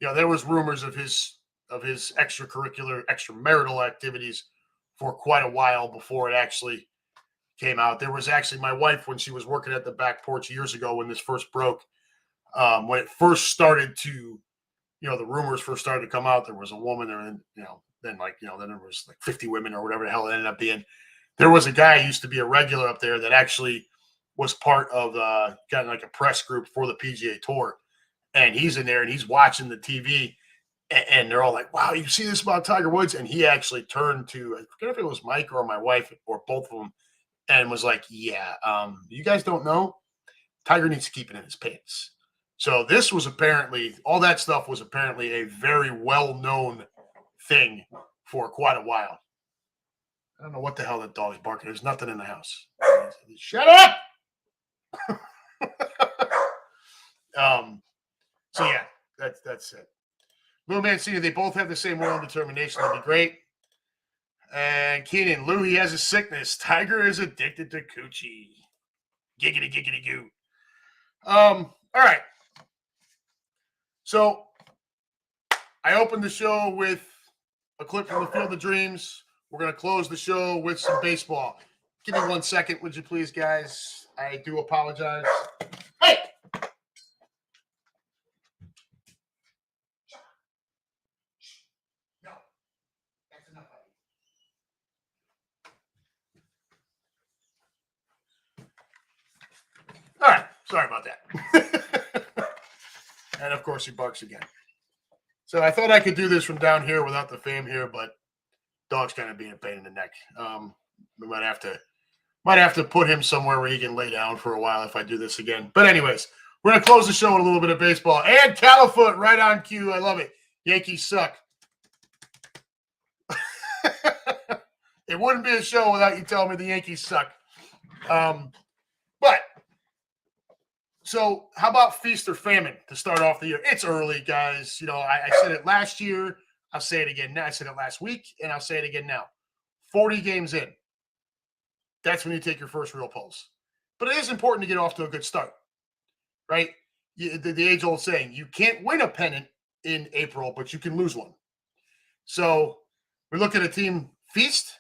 There was rumors of his extramarital activities for quite a while before it actually came out. There was actually my wife, when she was working at the back porch years ago when this first broke, when it first started to, the rumors first started to come out, there was a woman there, and, then there was like 50 women or whatever the hell it ended up being. There was a guy who used to be a regular up there that actually was part of kind of like a press group for the PGA Tour. And he's in there and he's watching the TV and they're all like, wow, you see this about Tiger Woods? And he actually turned to, I forget if it was Mike or my wife or both of them, and was like, yeah, you guys don't know, Tiger needs to keep it in his pants. So this was apparently, all that stuff was apparently a very well-known thing for quite a while. I don't know what the hell that dog's barking. There's nothing in the house. Shut up! So yeah, that's it. Lou Mancini, they both have the same will and determination. That'd be great. And Keenan, Lou, he has a sickness. Tiger is addicted to coochie. Giggity, giggity, goo. All right. So I opened the show with a clip from the Field of Dreams. We're going to close the show with some baseball. Give me 1 second, would you please, guys? I do apologize. Hey! No. That's enough. All right. Sorry about that. And, of course, he barks again. So I thought I could do this from down here without the fame here, but dog's kind of being a pain in the neck. We might have to put him somewhere where he can lay down for a while if I do this again. But anyways, we're going to close the show with a little bit of baseball. And Califoot right on cue. I love it. Yankees suck. It wouldn't be a show without you telling me the Yankees suck. So how about feast or famine to start off the year? It's early, guys. I said it last year. I'll say it again now. I said it last week, and I'll say it again now. 40 games in. That's when you take your first real pulse. But it is important to get off to a good start, right? The age-old saying, you can't win a pennant in April, but you can lose one. So we look at a team feast,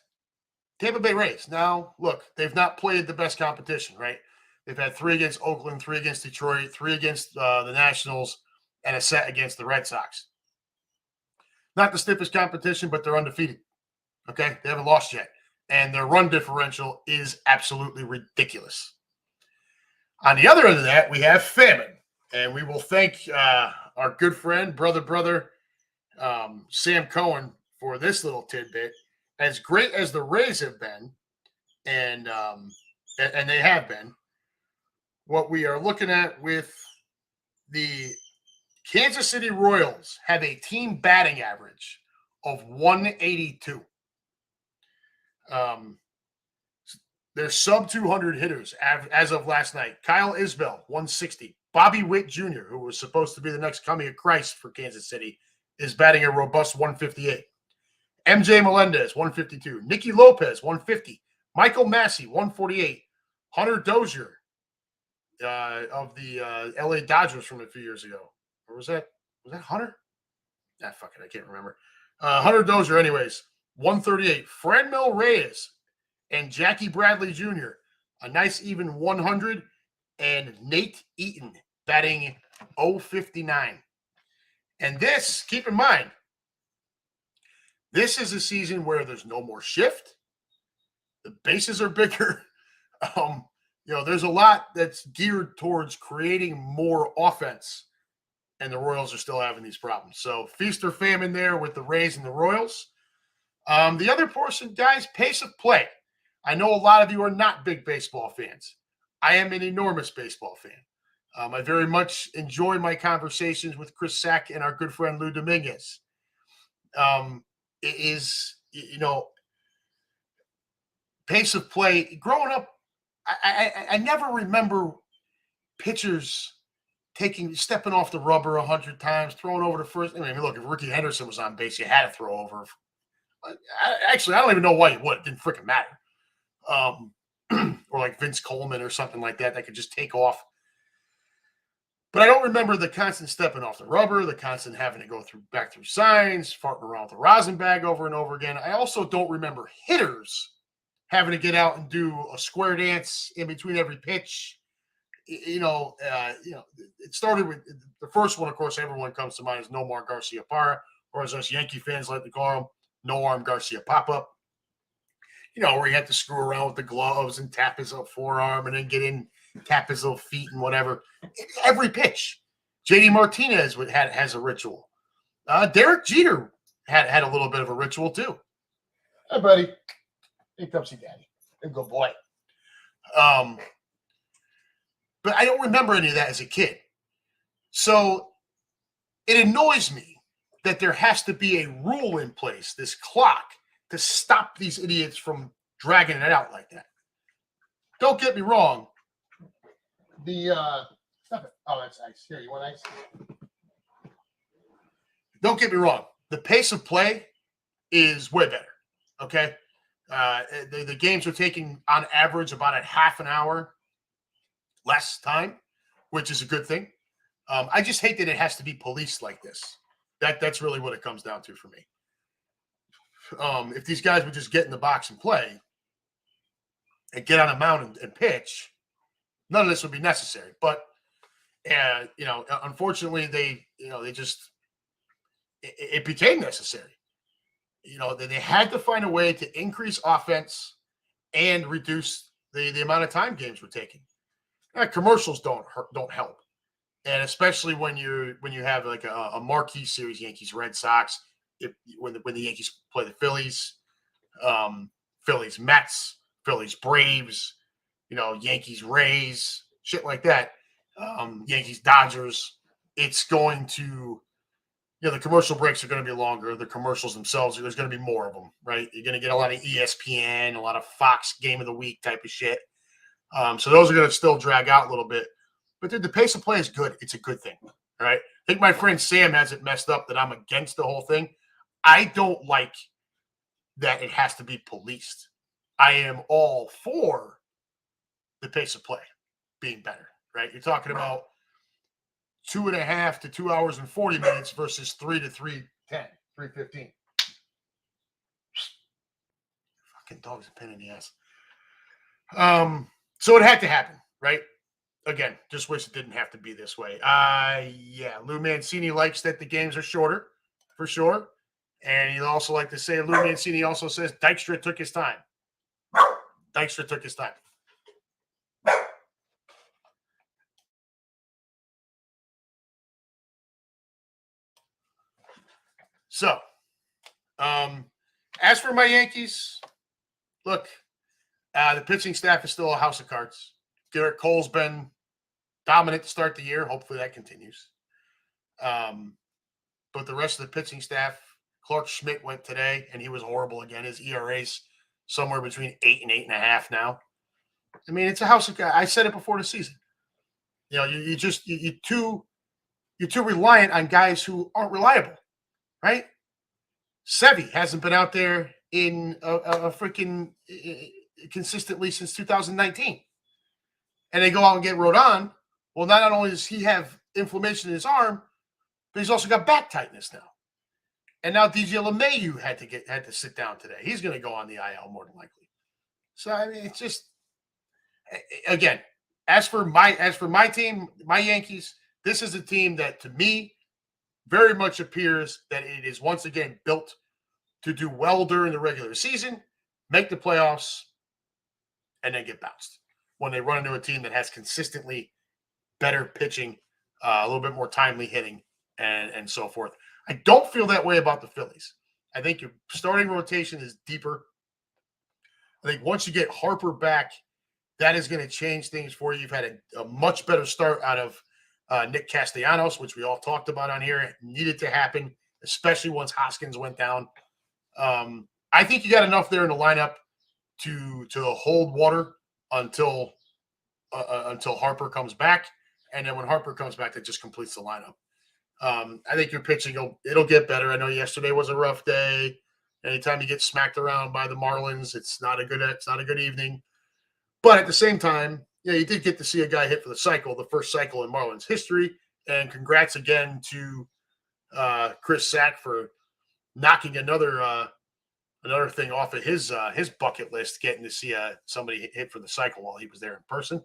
Tampa Bay Rays. Now, look, they've not played the best competition, right? They've had 3 against Oakland, 3 against Detroit, 3 against the Nationals, and a set against the Red Sox. Not the stiffest competition, but they're undefeated. Okay? They haven't lost yet. And their run differential is absolutely ridiculous. On the other end of that, we have famine. And we will thank our good friend, brother, Sam Cohen, for this little tidbit. As great as the Rays have been, and they have been, what we are looking at with the Kansas City Royals have a team batting average of 182. They're sub 200 hitters as of last night. Kyle Isbell, 160. Bobby Witt Jr., who was supposed to be the next coming of Christ for Kansas City, is batting a robust 158. MJ Melendez, 152. Nicky Lopez, 150. Michael Massey, 148. Hunter Dozier of the LA Dodgers from a few years ago. Or was that Hunter? Fuck it, I can't remember. Hunter Dozier, anyways, 138. Franmil Reyes and Jackie Bradley Jr., a nice even 100. And Nate Eaton batting 059. And this, keep in mind, this is a season where there's no more shift. The bases are bigger. There's a lot that's geared towards creating more offense, and the Royals are still having these problems. So feast or famine there with the Rays and the Royals. The other portion, guys, pace of play. I know a lot of you are not big baseball fans. I am an enormous baseball fan. I very much enjoy my conversations with Chris Sack and our good friend Lou Dominguez. It is, pace of play. Growing up, I never remember pitchers stepping off the rubber 100 times, throwing over to first. I mean, look, if Ricky Henderson was on base, you had to throw over. Actually, I don't even know why you would. It didn't freaking matter. Or like Vince Coleman or something like that could just take off. But I don't remember the constant stepping off the rubber, the constant having to go back through signs, farting around with the rosin bag over and over again. I also don't remember hitters having to get out and do a square dance in between every pitch. It started with the first one, of course, everyone comes to mind is Nomar Garciaparra, or as us Yankee fans like to call him, No-Arm Garcia Pop-Up. Where he had to screw around with the gloves and tap his forearm and then get in, tap his little feet and whatever. Every pitch. JD Martinez has a ritual. Derek Jeter had a little bit of a ritual too. Hi, buddy. Hey, Pepsi Daddy. Hey, good boy. But I don't remember any of that as a kid. So it annoys me that there has to be a rule in place, this clock, to stop these idiots from dragging it out like that. Don't get me wrong. Stop it. Oh, that's ice. Here, you want ice? Don't get me wrong. The pace of play is way better. Okay. The games are taking on average about a half an hour less time, which is a good thing. I just hate that it has to be policed like this. That's really what it comes down to for me. If these guys would just get in the box and play and get on a mound and pitch, none of this would be necessary. But, unfortunately, it became necessary. They had to find a way to increase offense and reduce the amount of time games were taking. Commercials don't help. And especially when you have like a marquee series, Yankees, Red Sox, when the Yankees play the Phillies, Phillies, Mets, Phillies, Braves, Yankees, Rays, shit like that. Yankees, Dodgers. It's going to, the commercial breaks are going to be longer. The commercials themselves, there's going to be more of them, right? You're going to get a lot of ESPN, a lot of Fox Game of the Week type of shit. So those are going to still drag out a little bit. But the pace of play is good. It's a good thing, all right? I think my friend Sam has it messed up that I'm against the whole thing. I don't like that it has to be policed. I am all for the pace of play being better, right? You're talking about 2.5 to 2 hours and 40 minutes versus 3 to 3:10, 3:15. Fucking dog's a pain in the ass. So it had to happen, right? Again, just wish it didn't have to be this way. Lou Mancini likes that the games are shorter, for sure. And he'd also like to say, Lou Mancini also says Dykstra took his time. Dykstra took his time. So, as for my Yankees, look, the pitching staff is still a house of cards. Garrett Cole's been dominant to start the year. Hopefully that continues. But the rest of the pitching staff, Clark Schmidt went today, and he was horrible again. His ERA's somewhere between 8 and 8.5 now. I mean, it's a house of cards. I said it before the season. You're too reliant on guys who aren't reliable, right? Sevy hasn't been out there in a freaking consistently since 2019. And they go out and get Rodon. Well, not only does he have inflammation in his arm, but he's also got back tightness now. And now DJ LeMahieu had to sit down today. He's going to go on the IL more than likely. So I mean, it's just, again, as for my team, my Yankees, this is a team that to me very much appears that it is once again built to do well during the regular season, make the playoffs, and then get bounced when they run into a team that has consistently better pitching, a little bit more timely hitting, and so forth. I don't feel that way about the Phillies. I think your starting rotation is deeper. I think once you get Harper back, that is going to change things for you. You've had a much better start out of Nick Castellanos, which we all talked about on here. It needed to happen, especially once Hoskins went down. I think you got enough there in the lineup to hold water until Harper comes back, and then when Harper comes back, that just completes the lineup. I think your pitching it'll get better. I know yesterday was a rough day. Anytime you get smacked around by the Marlins, it's not a good evening. But at the same time, yeah, you did get to see a guy hit for the first cycle in Marlins history. And congrats again to Chris Sack for knocking another thing off of his bucket list, getting to see somebody hit for the cycle while he was there in person.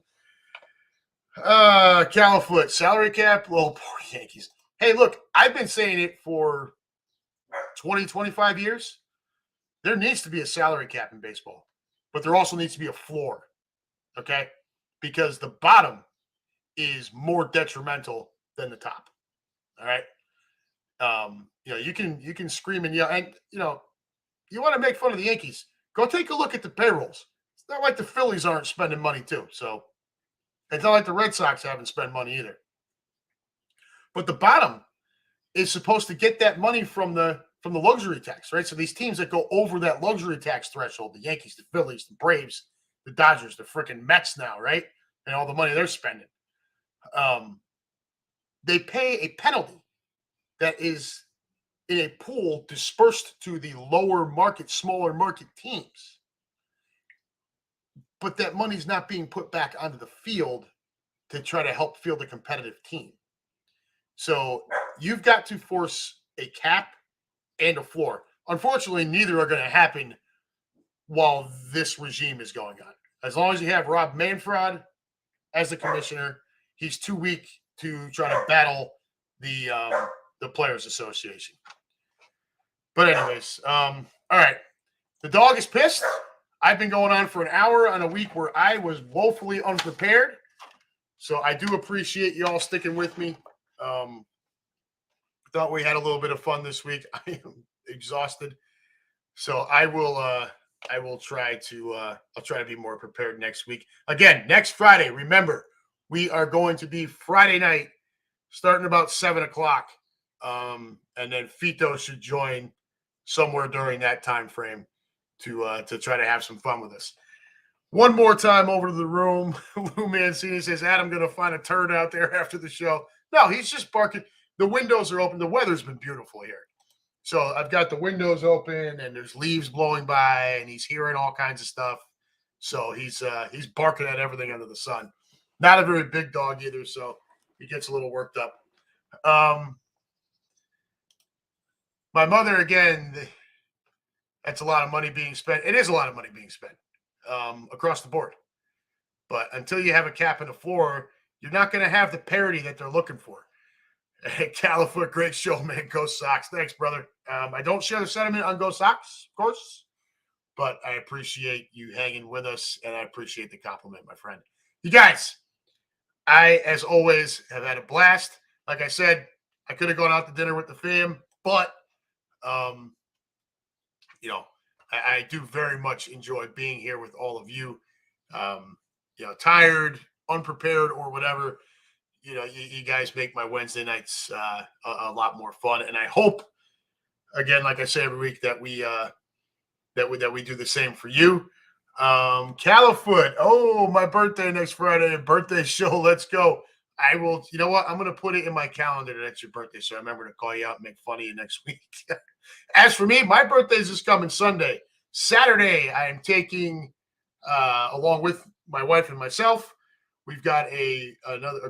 Califoot, salary cap. Well, poor Yankees. Hey, look, I've been saying it for 20, 25 years. There needs to be a salary cap in baseball, but there also needs to be a floor, okay? Because the bottom is more detrimental than the top, all right? You can scream and yell, and, you want to make fun of the Yankees, go take a look at the payrolls. It's not like the Phillies aren't spending money too, so it's not like the Red Sox haven't spent money either. But the bottom is supposed to get that money from the luxury tax, right? So these teams that go over that luxury tax threshold, the Yankees, the Phillies, the Braves, the Dodgers, the freaking Mets now, right? And all the money they're spending. They pay a penalty that is in a pool dispersed to the lower market, smaller market teams. But that money's not being put back onto the field to try to help field a competitive team. So you've got to force a cap and a floor. Unfortunately, neither are going to happen while this regime is going on. As long as you have Rob Manfred as the commissioner, he's too weak to try to battle the Players Association. But anyways, all right. The dog is pissed. I've been going on for an hour on a week where I was woefully unprepared. So I do appreciate you all sticking with me. Thought we had a little bit of fun this week. I am exhausted. So I will try to be more prepared next week. Again, next Friday, remember, we are going to be Friday night starting about 7:00. And then Fito should join somewhere during that time frame to try to have some fun with us. One more time over to the room. Lou Mancini says, Adam going to find a turd out there after the show. No, he's just barking. The windows are open. The weather's been beautiful here. So I've got the windows open and there's leaves blowing by and he's hearing all kinds of stuff. So he's barking at everything under the sun. Not a very big dog either, so he gets a little worked up. My mother, again, that's a lot of money being spent. It is a lot of money being spent across the board. But until you have a cap and a floor, you're not going to have the parity that they're looking for. Hey, Califoot, great show, man. Go Sox. Thanks, brother. I don't share the sentiment on Go Sox, of course, but I appreciate you hanging with us, and I appreciate the compliment, my friend. You guys, I, as always, have had a blast. Like I said, I could have gone out to dinner with the fam, but, I do very much enjoy being here with all of you. Tired, unprepared, or whatever. You guys make my Wednesday nights a lot more fun, and I hope, again, like I say every week, that we do the same for you. Califoot, my birthday next Friday, birthday show. Let's go. I will. You know what? I'm going to put it in my calendar that it's your birthday, so I remember to call you out and make fun of you next week. As for me, my birthday is this coming Sunday. Saturday, I am taking, along with my wife and myself. We've got a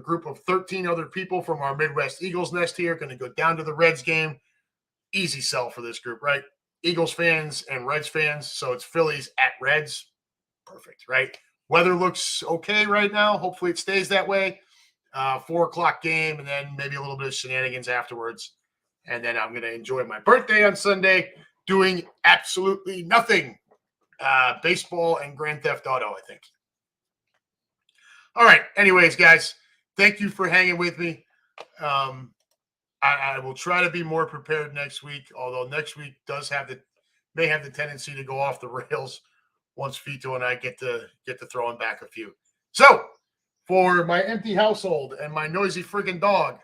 group of 13 other people from our Midwest Eagles nest here going to go down to the Reds game. Easy sell for this group, right? Eagles fans and Reds fans. So it's Phillies at Reds. Perfect, right? Weather looks okay right now. Hopefully it stays that way. 4:00 game, and then maybe a little bit of shenanigans afterwards. And then I'm going to enjoy my birthday on Sunday doing absolutely nothing. Baseball and Grand Theft Auto, I think. All right. Anyways, guys, thank you for hanging with me. I will try to be more prepared next week, although next week may have the tendency to go off the rails once Fito and I get to throwing back a few. So, for my empty household and my noisy friggin' dog,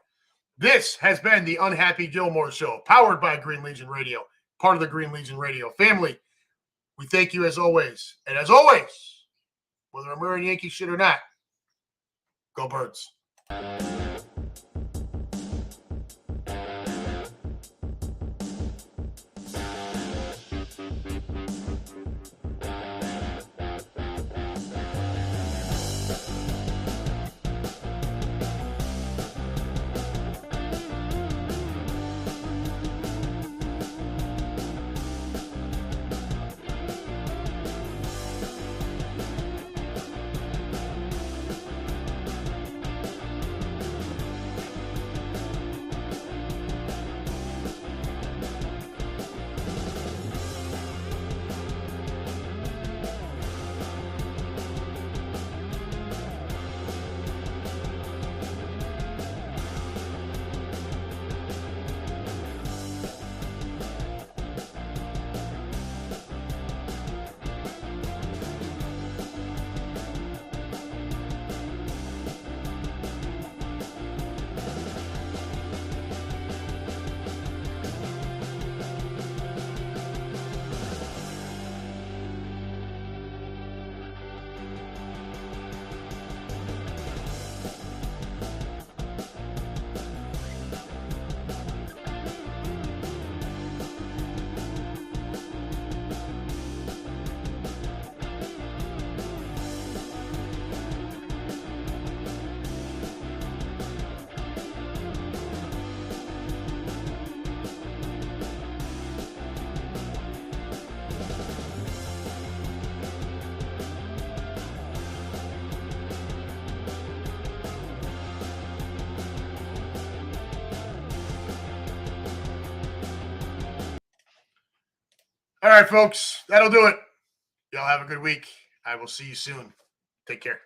this has been the Unhappy Gilmore Show, powered by Green Legion Radio, part of the Green Legion Radio family. We thank you as always. And as always, whether I'm wearing Yankee shit or not, go Birds. All right, folks, that'll do it. Y'all have a good week. I will see you soon. Take care.